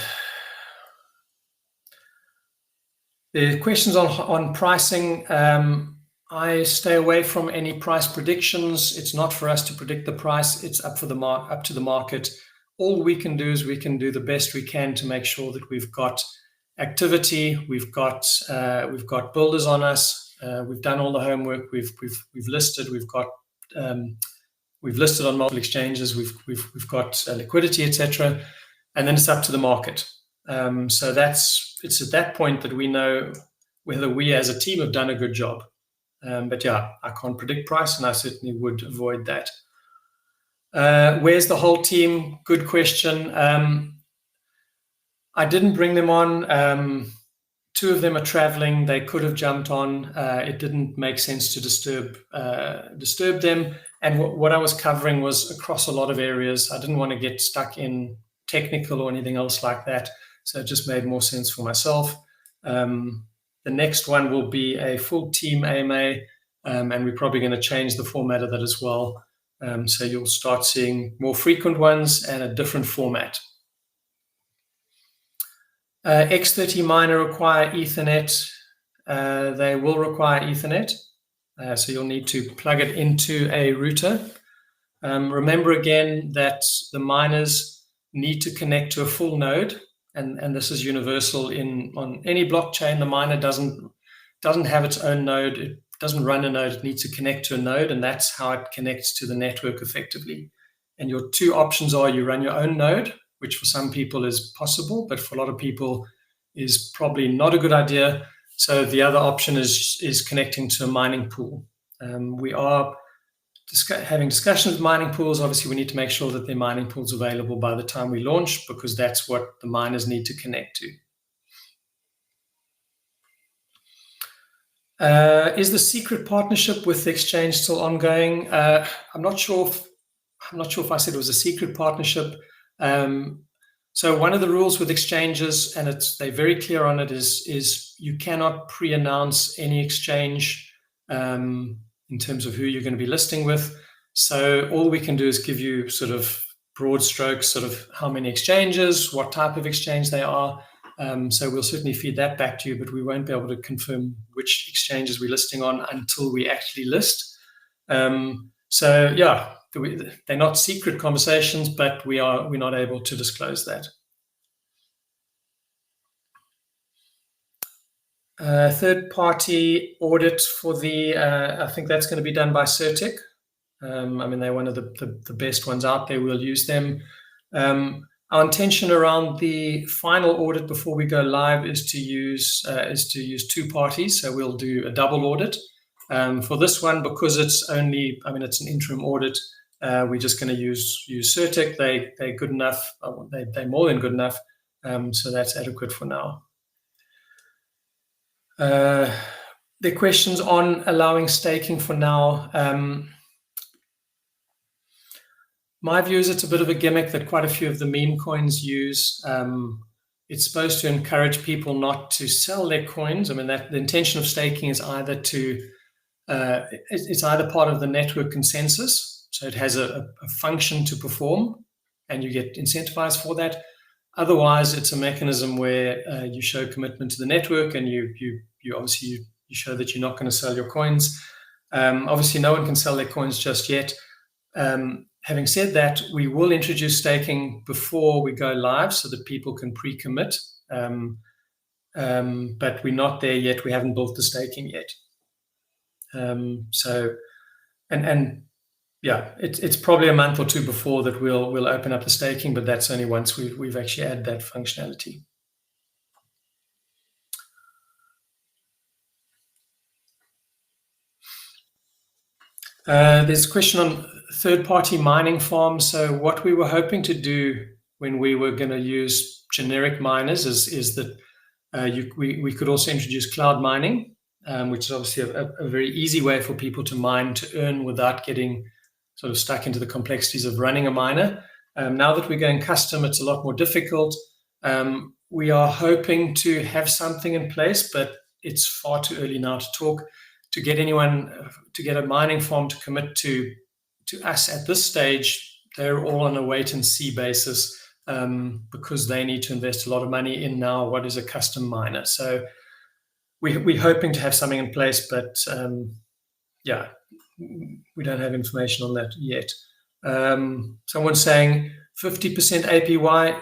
questions on pricing, I stay away from any price predictions. It's not for us to predict the price. It's up to the market. All we can do is we can do the best we can to make sure that we've got activity, we've got builders on us, we've done all the homework, we've listed, we've listed on multiple exchanges, we've got liquidity, etc. And then it's up to the market. So it's at that point that we know whether we as a team have done a good job. But yeah, I can't predict price, and I certainly would avoid that. Where's the whole team? Good question. I didn't bring them on. 2 of them are traveling. They could have jumped on. It didn't make sense to disturb them. And what I was covering was across a lot of areas. I didn't want to get stuck in technical or anything else like that. So it just made more sense for myself. The next one will be a full team AMA, and we're probably going to change the format of that as well. So you'll start seeing more frequent ones and a different format. X30 miner require Ethernet. They will require Ethernet. So you'll need to plug it into a router. Remember again that the miners need to connect to a full node, and this is universal on any blockchain. The miner doesn't have its own node. It doesn't run a node. It needs to connect to a node, and that's how it connects to the network effectively. And your two options are you run your own node, which for some people is possible, but for a lot of people is probably not a good idea. So the other option is connecting to a mining pool. We are having discussions with mining pools. Obviously, we need to make sure that their mining pool's available by the time we launch, because that's what the miners need to connect to. Is the secret partnership with the exchange still ongoing? I'm not sure if I said it was a secret partnership. So one of the rules with exchanges, and they're very clear on it, is you cannot pre-announce any exchange in terms of who you're going to be listing with. So all we can do is give you sort of broad strokes, sort of how many exchanges, what type of exchange they are. So we'll certainly feed that back to you, but we won't be able to confirm which exchanges we're listing on until we actually list. So yeah, they're not secret conversations, but we're not able to disclose that. Third-party audit for I think that's going to be done by Certic. I mean, they're one of the best ones out there. We'll use them. Our intention around the final audit before we go live is to use two parties. So we'll do a double audit. For this one, because it's an interim audit, we're just going to use Certic. They're good enough. They're more than good enough. So that's adequate for now. The questions on allowing staking for now. My view is it's a bit of a gimmick that quite a few of the meme coins use. It's supposed to encourage people not to sell their coins. I mean, the intention of staking is it's either part of the network consensus, so it has a function to perform, and you get incentivized for that. Otherwise, it's a mechanism where you show commitment to the network, and you obviously you show that you're not going to sell your coins. Obviously, no one can sell their coins just yet. Having said that, we will introduce staking before we go live so that people can pre-commit. But we're not there yet. We haven't built the staking yet. It's probably a month or two before that we'll open up the staking, but that's only once we've actually added that functionality. There's a question on third-party mining farms. So what we were hoping to do when we were going to use generic miners is that we could also introduce cloud mining, which is obviously a very easy way for people to mine, to earn without getting sort of stuck into the complexities of running a miner. Now that we're going custom, it's a lot more difficult. We are hoping to have something in place, but it's far too early now to talk. To get a mining farm to commit to us at this stage, they're all on a wait and see basis because they need to invest a lot of money in now what is a custom miner. So we're hoping to have something in place, but we don't have information on that yet. Someone's saying 50% APY,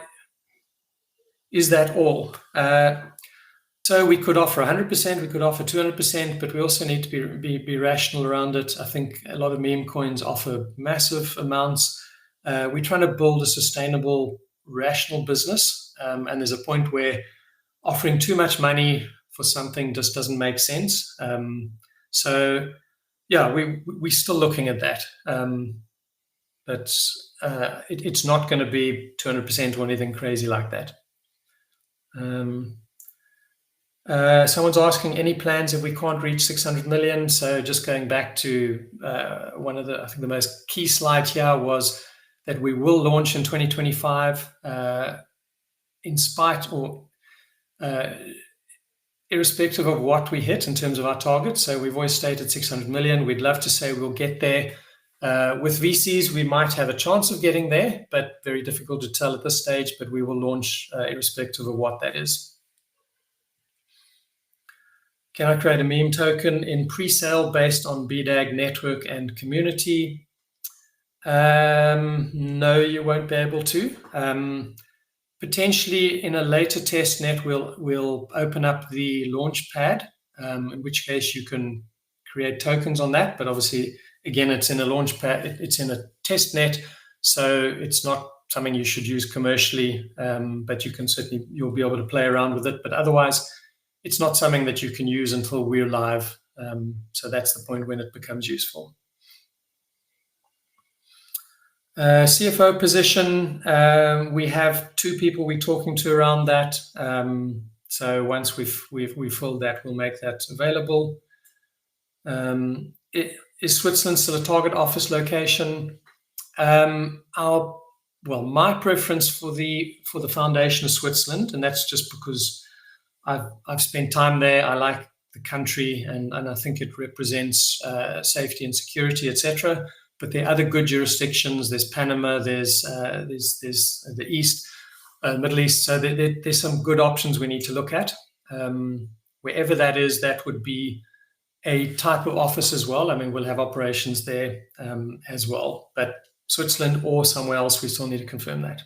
is that all? So we could offer 100%, we could offer 200%, but we also need to be rational around it. I think a lot of meme coins offer massive amounts. We're trying to build a sustainable, rational business, and there's a point where offering too much money for something just doesn't make sense. So yeah, we're still looking at that, but it's not going to be 200% or anything crazy like that. Someone's asking, any plans if we can't reach 600 million? So just going back to one of I think the most key slide here was that we will launch in 2025 in spite or irrespective of what we hit in terms of our target. So we've always stated 600 million. We'd love to say we'll get there. With VCs, we might have a chance of getting there, but very difficult to tell at this stage, but we will launch irrespective of what that is. Can I create a meme token in pre-sale based on BDAG network and community? No, you won't be able to. Potentially in a later test net, we'll open up the launch pad, in which case you can create tokens on that. But obviously, again, it's in a launch pad, it's in a test net, so it's not something you should use commercially, but you'll be able to play around with it. But otherwise, it's not something that you can use until we're live. So that's the point when it becomes useful. CFO position, we have 2 people we're talking to around that. So once we've filled that, we'll make that available. Is Switzerland still a target office location? My preference for the foundation is Switzerland, and that's just because I've spent time there. I like the country, and I think it represents safety and security, etc. But there are other good jurisdictions. There's Panama. There's the East, Middle East. So there's some good options we need to look at. Wherever that is, that would be a type of office as well. I mean, we'll have operations there as well. But Switzerland or somewhere else, we still need to confirm that.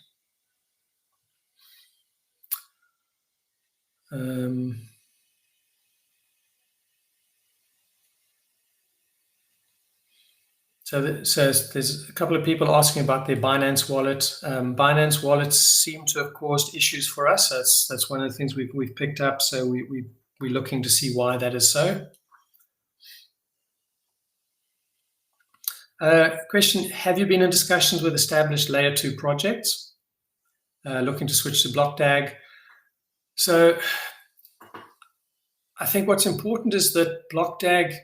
So there's a couple of people asking about their Binance wallet. Binance wallets seem to have caused issues for us. That's one of the things we've picked up. So we're looking to see why that is so. Question, have you been in discussions with established layer 2 projects looking to switch to BlockDAG? So I think what's important is that BlockDAG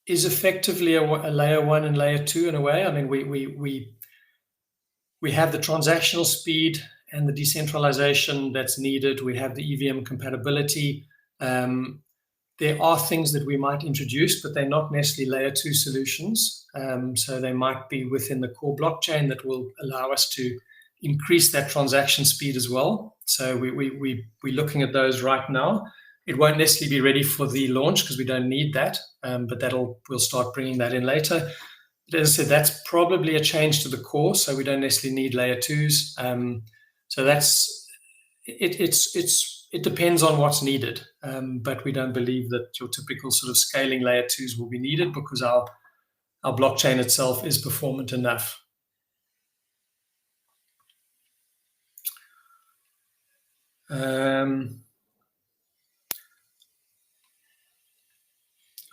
is effectively a layer 1 and layer 2 in a way. I mean, we have the transactional speed and the decentralization that's needed. We have the EVM compatibility. There are things that we might introduce, but they're not necessarily layer 2 solutions. So they might be within the core blockchain that will allow us to increase that transaction speed as well. So we're looking at those right now. It won't necessarily be ready for the launch because we don't need that, but we'll start bringing that in later. But as I said, that's probably a change to the core, so we don't necessarily need layer 2s. So that's it depends on what's needed, but we don't believe that your typical sort of scaling layer 2s will be needed because our blockchain itself is performant enough.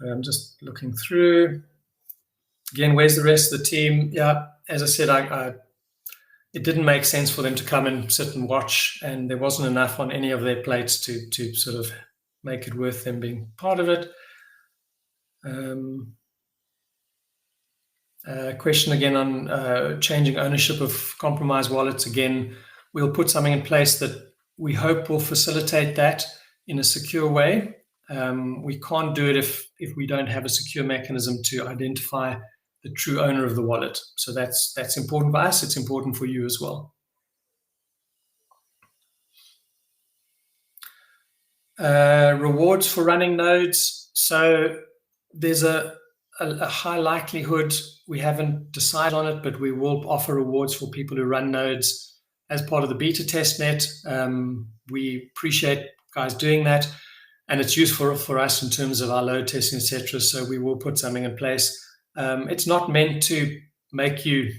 I'm just looking through. Again, where's the rest of the team? Yeah, as I said, it didn't make sense for them to come and sit and watch, and there wasn't enough on any of their plates to sort of make it worth them being part of it. Question again on changing ownership of compromised wallets. Again, we'll put something in place that we hope will facilitate that in a secure way. We can't do it if we don't have a secure mechanism to identify the true owner of the wallet. So that's important for us. It's important for you as well. Rewards for running nodes. So there's a high likelihood, we haven't decided on it, but we will offer rewards for people who run nodes as part of the beta test net. We appreciate guys doing that, and it's useful for us in terms of our load testing, etc. So we will put something in place. It's not meant to make you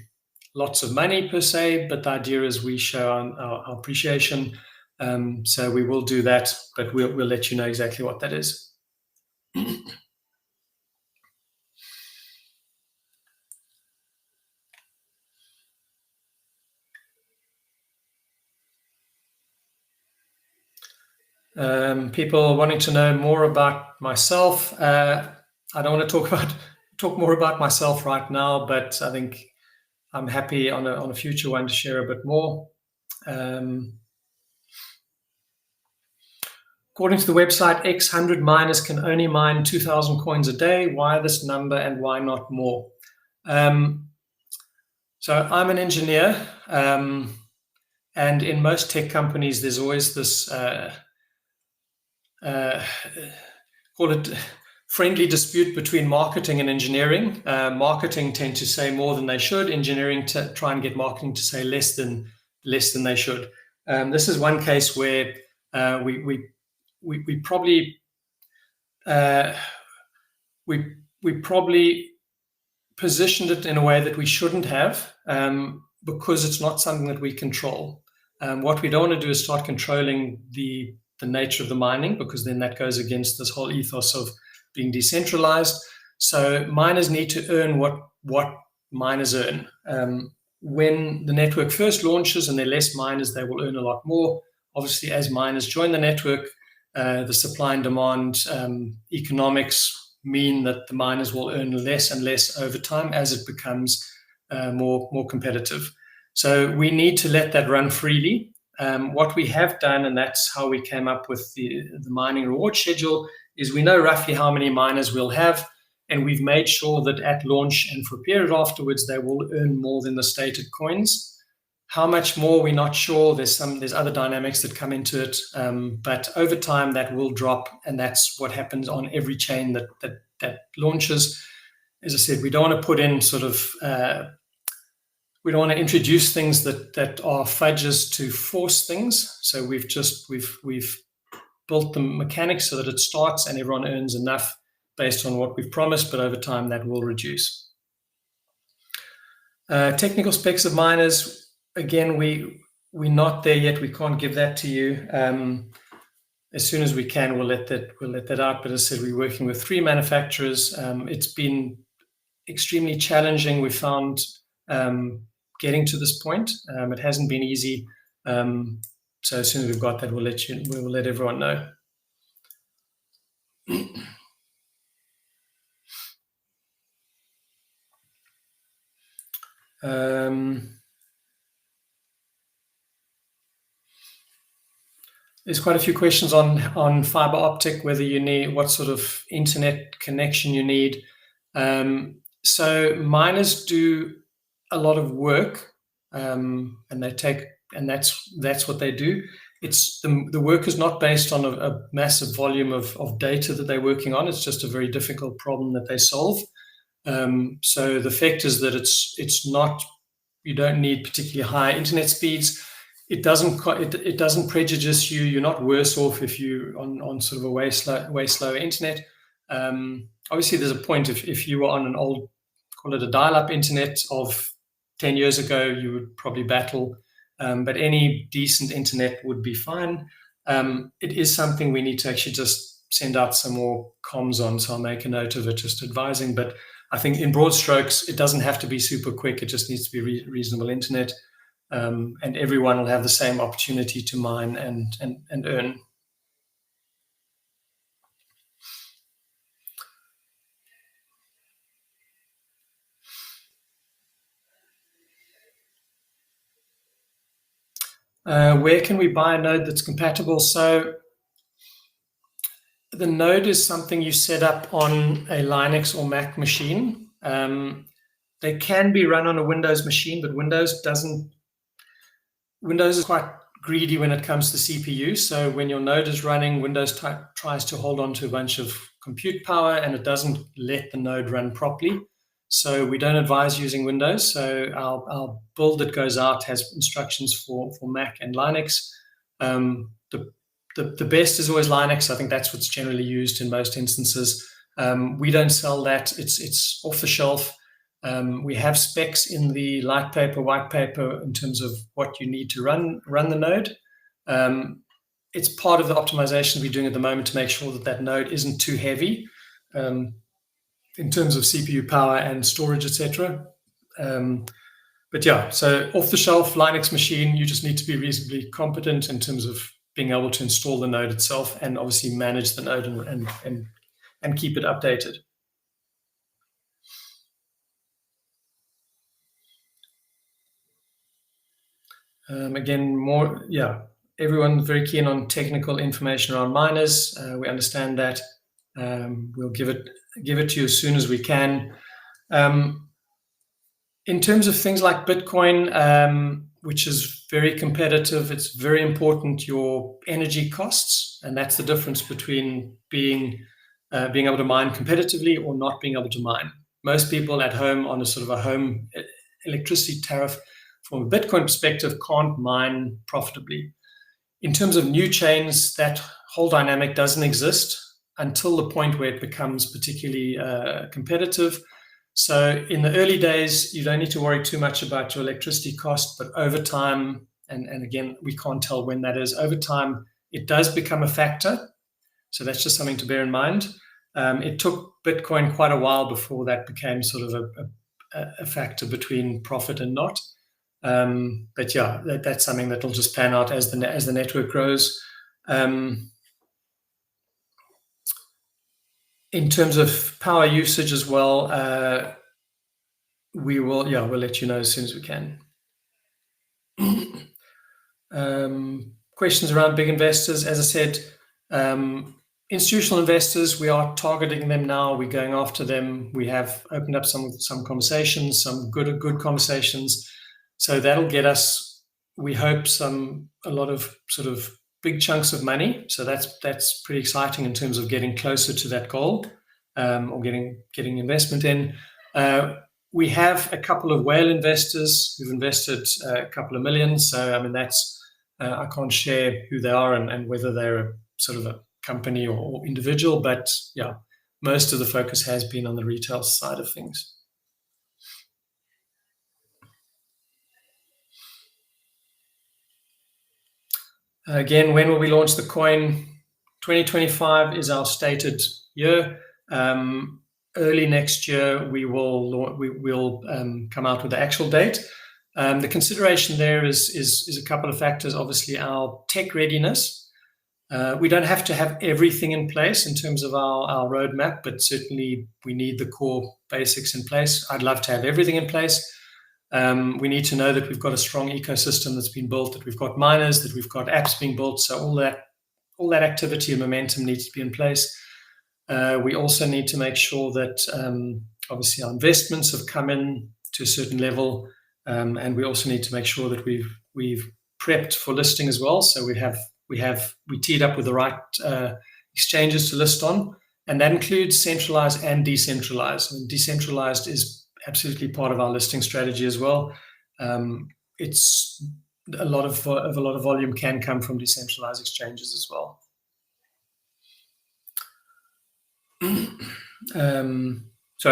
lots of money per se, but the idea is we show our appreciation. So we will do that, but we'll let you know exactly what that is. People wanting to know more about myself. I don't want to talk more about myself right now, but I think I'm happy on a future one to share a bit more. According to the website, X 100 miners can only mine 2,000 coins a day. Why this number and why not more? So I'm an engineer, and in most tech companies, there's always this call it friendly dispute between marketing and engineering. Marketing tend to say more than they should. Engineering try and get marketing to say less than they should. This is one case where we probably positioned it in a way that we shouldn't have, because it's not something that we control. What we don't want to do is start controlling the nature of the mining, because then that goes against this whole ethos of being decentralized. So miners need to earn what miners earn. When the network first launches and there are less miners, they will earn a lot more. Obviously, as miners join the network, the supply and demand economics mean that the miners will earn less and less over time as it becomes more competitive. So we need to let that run freely. What we have done, and that's how we came up with the mining reward schedule, is we know roughly how many miners we'll have, and we've made sure that at launch and for a period afterwards, they will earn more than the stated coins. How much more, we're not sure. There's other dynamics that come into it, but over time that will drop, and that's what happens on every chain that launches. As I said, we don't want to put in we don't want to introduce things that are fudges to force things. So we've built the mechanics so that it starts and everyone earns enough based on what we've promised, but over time that will reduce. Technical specs of miners, again, we're not there yet. We can't give that to you. As soon as we can, we'll let that out. But as I said, we're working with 3 manufacturers. It's been extremely challenging. We found getting to this point. It hasn't been easy. So as soon as we've got that, we will let everyone know. There's quite a few questions on fiber optic, whether you need, what sort of internet connection you need. So miners do a lot of work, and that's what they do. It's the work is not based on a massive volume of data that they're working on. It's just a very difficult problem that they solve. So the fact is that it's not, you don't need particularly high internet speeds. It doesn't prejudice you. You're not worse off if you on sort of a way slower internet. Obviously, there's a point if you were on an old, call it a dial-up internet of 10 years ago, you would probably battle, but any decent internet would be fine. It is something we need to actually just send out some more comms on, so I'll make a note of it, just advising. But I think in broad strokes, it doesn't have to be super quick. It just needs to be reasonable internet, and everyone will have the same opportunity to mine and earn. Where can we buy a node that's compatible? So the node is something you set up on a Linux or Mac machine. They can be run on a Windows machine, but Windows is quite greedy when it comes to CPU. So when your node is running, Windows tries to hold on to a bunch of compute power, and it doesn't let the node run properly. So we don't advise using Windows. So our build that goes out has instructions for Mac and Linux. The best is always Linux. I think that's what's generally used in most instances. We don't sell that. It's off the shelf. We have specs in the light paper, white paper in terms of what you need to run the node. It's part of the optimization we're doing at the moment to make sure that node isn't too heavy in terms of CPU power and storage, etc. But yeah, so off the shelf Linux machine, you just need to be reasonably competent in terms of being able to install the node itself and obviously manage the node and keep it updated. Again, everyone's very keen on technical information around miners. We understand that. We'll give it to you as soon as we can. In terms of things like Bitcoin, which is very competitive, it's very important your energy costs, and that's the difference between being able to mine competitively or not being able to mine. Most people at home on a sort of a home electricity tariff from a Bitcoin perspective can't mine profitably. In terms of new chains, that whole dynamic doesn't exist until the point where it becomes particularly competitive. So in the early days, you don't need to worry too much about your electricity cost, but over time, and again, we can't tell when that is, over time, it does become a factor. So that's just something to bear in mind. It took Bitcoin quite a while before that became sort of a factor between profit and not. But yeah, that's something that will just pan out as the network grows. In terms of power usage as well, we'll let you know as soon as we can. Questions around big investors. As I said, institutional investors, we are targeting them now. We're going after them. We have opened up some conversations, some good conversations. So that'll get us, we hope, a lot of sort of big chunks of money. So that's pretty exciting in terms of getting closer to that goal, or getting investment in. We have a couple of whale investors who've invested a couple of million. So I mean, that's I can't share who they are and whether they're a sort of a company or individual, but yeah, most of the focus has been on the retail side of things. Again, when will we launch the coin? 2025 is our stated year. Early next year, we'll come out with the actual date. The consideration there is a couple of factors. Obviously, our tech readiness. We don't have to have everything in place in terms of our roadmap, but certainly we need the core basics in place. I'd love to have everything in place. We need to know that we've got a strong ecosystem that's been built, that we've got miners, that we've got apps being built. So all that activity and momentum needs to be in place. We also need to make sure that obviously our investments have come in to a certain level, and we also need to make sure that we've prepped for listing as well. So we teed up with the right exchanges to list on, and that includes centralized and decentralized. And decentralized is absolutely part of our listing strategy as well. It's a lot of volume can come from decentralized exchanges as well. So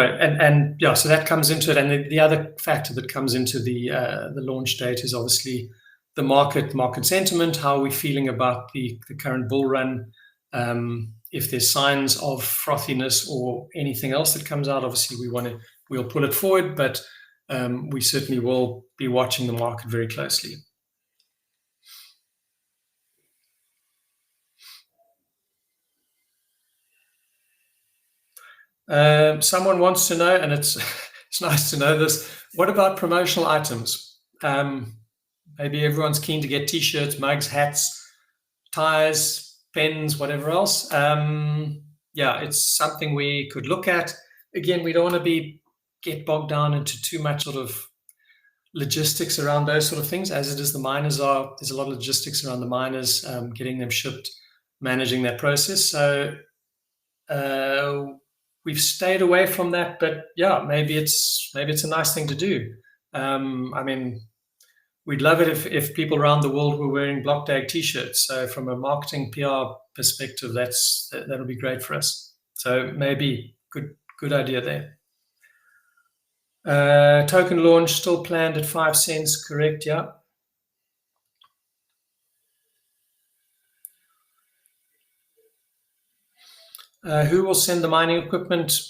that comes into it, and the other factor that comes into the launch date is obviously the market sentiment. How are we feeling about the current bull run? If there's signs of frothiness or anything else that comes out, obviously we'll pull it forward, but we certainly will be watching the market very closely. Someone wants to know, and it's nice to know this, what about promotional items? Maybe everyone's keen to get t-shirts, mugs, hats, ties, pens, whatever else. It's something we could look at. Again, we don't want to get bogged down into too much sort of logistics around those sort of things. As it is, the miners there's a lot of logistics around the miners, getting them shipped, managing that process. So we've stayed away from that, but yeah, maybe it's a nice thing to do. I mean, we'd love it if people around the world were wearing BlockDAG t-shirts. So from a marketing PR perspective, that'll be great for us. So maybe good idea there. Token launch still planned at 5 cents, correct? Yeah. Who will send the mining equipment?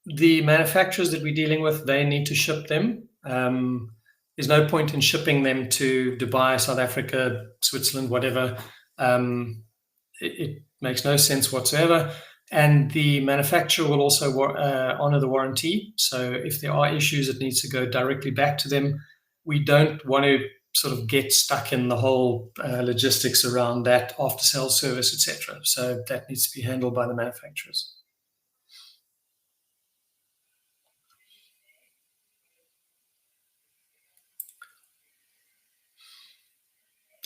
The manufacturers that we're dealing with, they need to ship them. There's no point in shipping them to Dubai, South Africa, Switzerland, whatever, It makes no sense whatsoever. And the manufacturer will also honor the warranty. So if there are issues, it needs to go directly back to them. We don't want to sort of get stuck in the whole logistics around that after sales service, etc. So that needs to be handled by the manufacturers.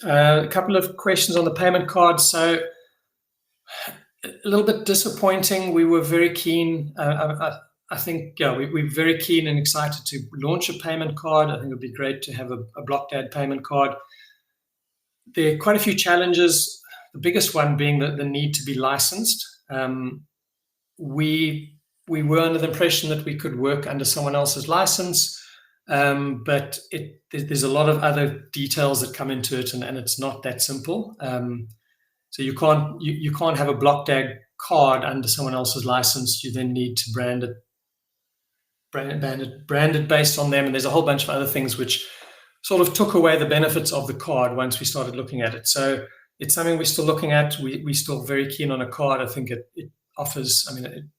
A couple of questions on the payment card. So a little bit disappointing. We were very keen. I think, yeah, we're very keen and excited to launch a payment card. I think it would be great to have a BlockDAG payment card. There are quite a few challenges, the biggest one being the need to be licensed. We were under the impression that we could work under someone else's license, but there's a lot of other details that come into it, and it's not that simple. So you can't have a BlockDAG card under someone else's license. You then need to brand it based on them, and there's a whole bunch of other things which sort of took away the benefits of the card once we started looking at it. So it's something we're still looking at. We're still very keen on a card. I think it offers, I mean,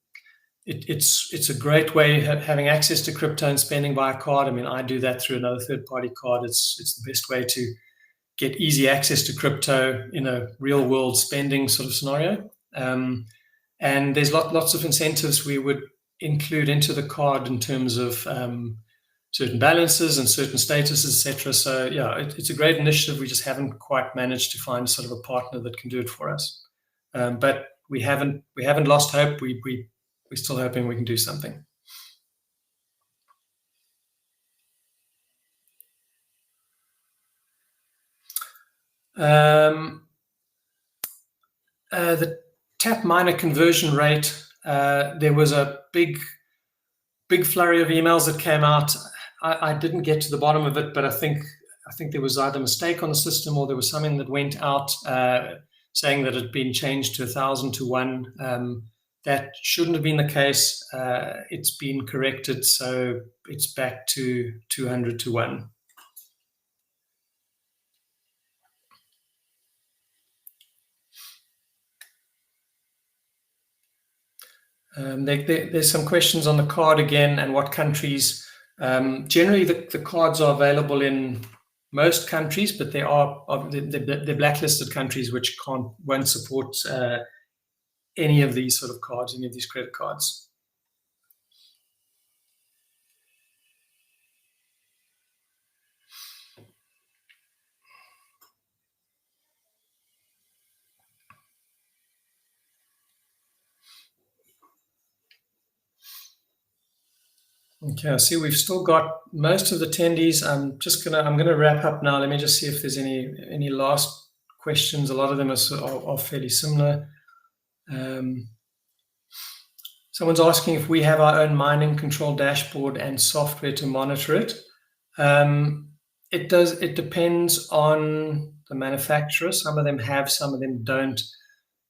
it's a great way having access to crypto and spending by a card. I mean, I do that through another third-party card. It's the best way to get easy access to crypto in a real-world spending sort of scenario. And there's lots of incentives we would include into the card in terms of certain balances and certain statuses, etc. So yeah, it's a great initiative. We just haven't quite managed to find sort of a partner that can do it for us. But we haven't lost hope. We're still hoping we can do something. The tap miner conversion rate, there was a big flurry of emails that came out. I didn't get to the bottom of it, but I think there was either a mistake on the system or there was something that went out saying that it had been changed to 1,000 to 1. That shouldn't have been the case. It's been corrected, so it's back to 200 to 1. There's some questions on the card again and what countries. Generally, the cards are available in most countries, but there are the blacklisted countries which won't support any of these sort of cards, any of these credit cards. Okay, I see we've still got most of the attendees. I'm gonna wrap up now. Let me just see if there's any last questions. A lot of them are fairly similar. Someone's asking if we have our own mining control dashboard and software to monitor it. It depends on the manufacturer. Some of them have, some of them don't.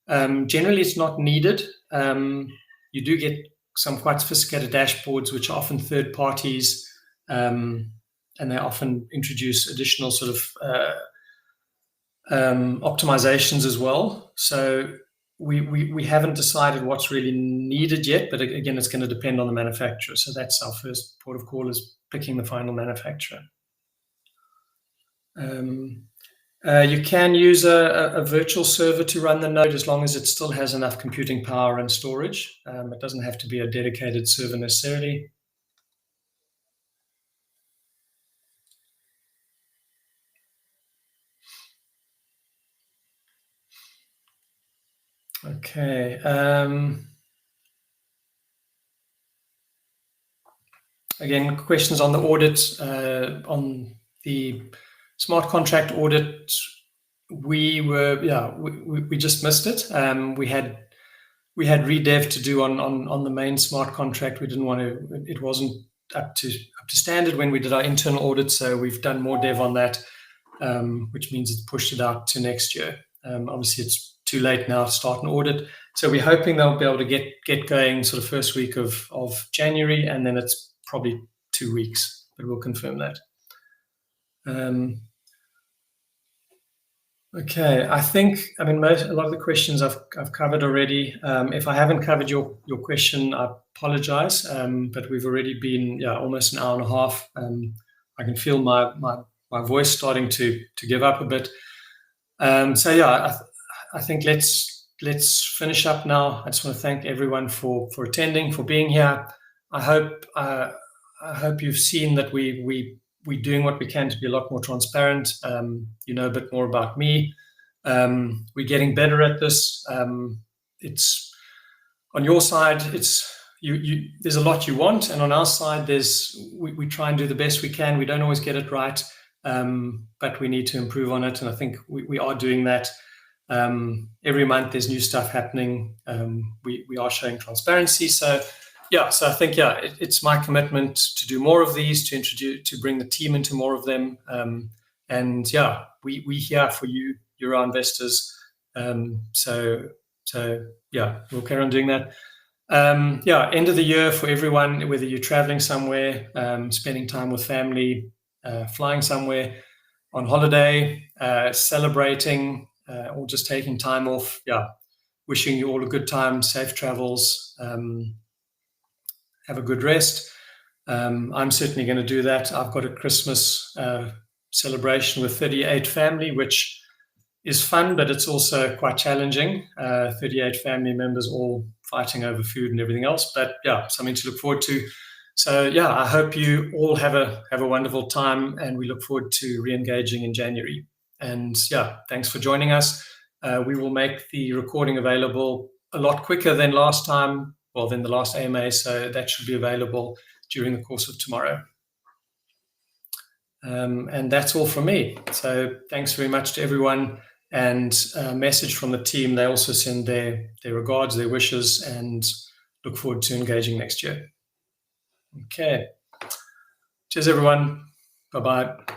Generally, it's not needed. You do get some quite sophisticated dashboards, which are often third parties, and they often introduce additional sort of optimizations as well. So we haven't decided what's really needed yet, but again, it's going to depend on the manufacturer. So that's our first port of call, is picking the final manufacturer. You can use a virtual server to run the node as long as it still has enough computing power and storage. It doesn't have to be a dedicated server necessarily. Okay. Again, questions on the audit, on the smart contract audit. We just missed it. We had redev to do on the main smart contract. We didn't want to. It wasn't up to standard when we did our internal audit. So we've done more dev on that, which means it's pushed it out to next year. Obviously, it's too late now to start an audit. So we're hoping they'll be able to get going sort of first week of January, and then it's probably 2 weeks, but we'll confirm that. Okay, I mean, a lot of the questions I've covered already. If I haven't covered your question, I apologize. But we've already been almost an hour and a half. I can feel my voice starting to give up a bit. I think let's finish up now. I just want to thank everyone for attending, for being here. I hope you've seen that we're doing what we can to be a lot more transparent. You know a bit more about me. We're getting better at this. It's on your side. It's you. There's a lot you want, and on our side, we try and do the best we can. We don't always get it right, but we need to improve on it, and I think we are doing that. Every month there's new stuff happening. We are showing transparency. So I think it's my commitment to do more of these, to bring the team into more of them. We here for you. You're our investors. We'll carry on doing that. End of the year for everyone, whether you're traveling somewhere, spending time with family, flying somewhere on holiday, celebrating, or just taking time off. Wishing you all a good time, safe travels, have a good rest. I'm certainly going to do that. I've got a Christmas celebration with 38 family, which is fun, but it's also quite challenging. 38 family members all fighting over food and everything else, but something to look forward to. So I hope you all have a wonderful time, and we look forward to re-engaging in January. And thanks for joining us. We will make the recording available a lot quicker than last time, than the last AMA, so that should be available during the course of tomorrow. And that's all from me. So thanks very much to everyone, and a message from the team. They also send their regards, their wishes, and look forward to engaging next year. Okay. Cheers, everyone. Bye-bye.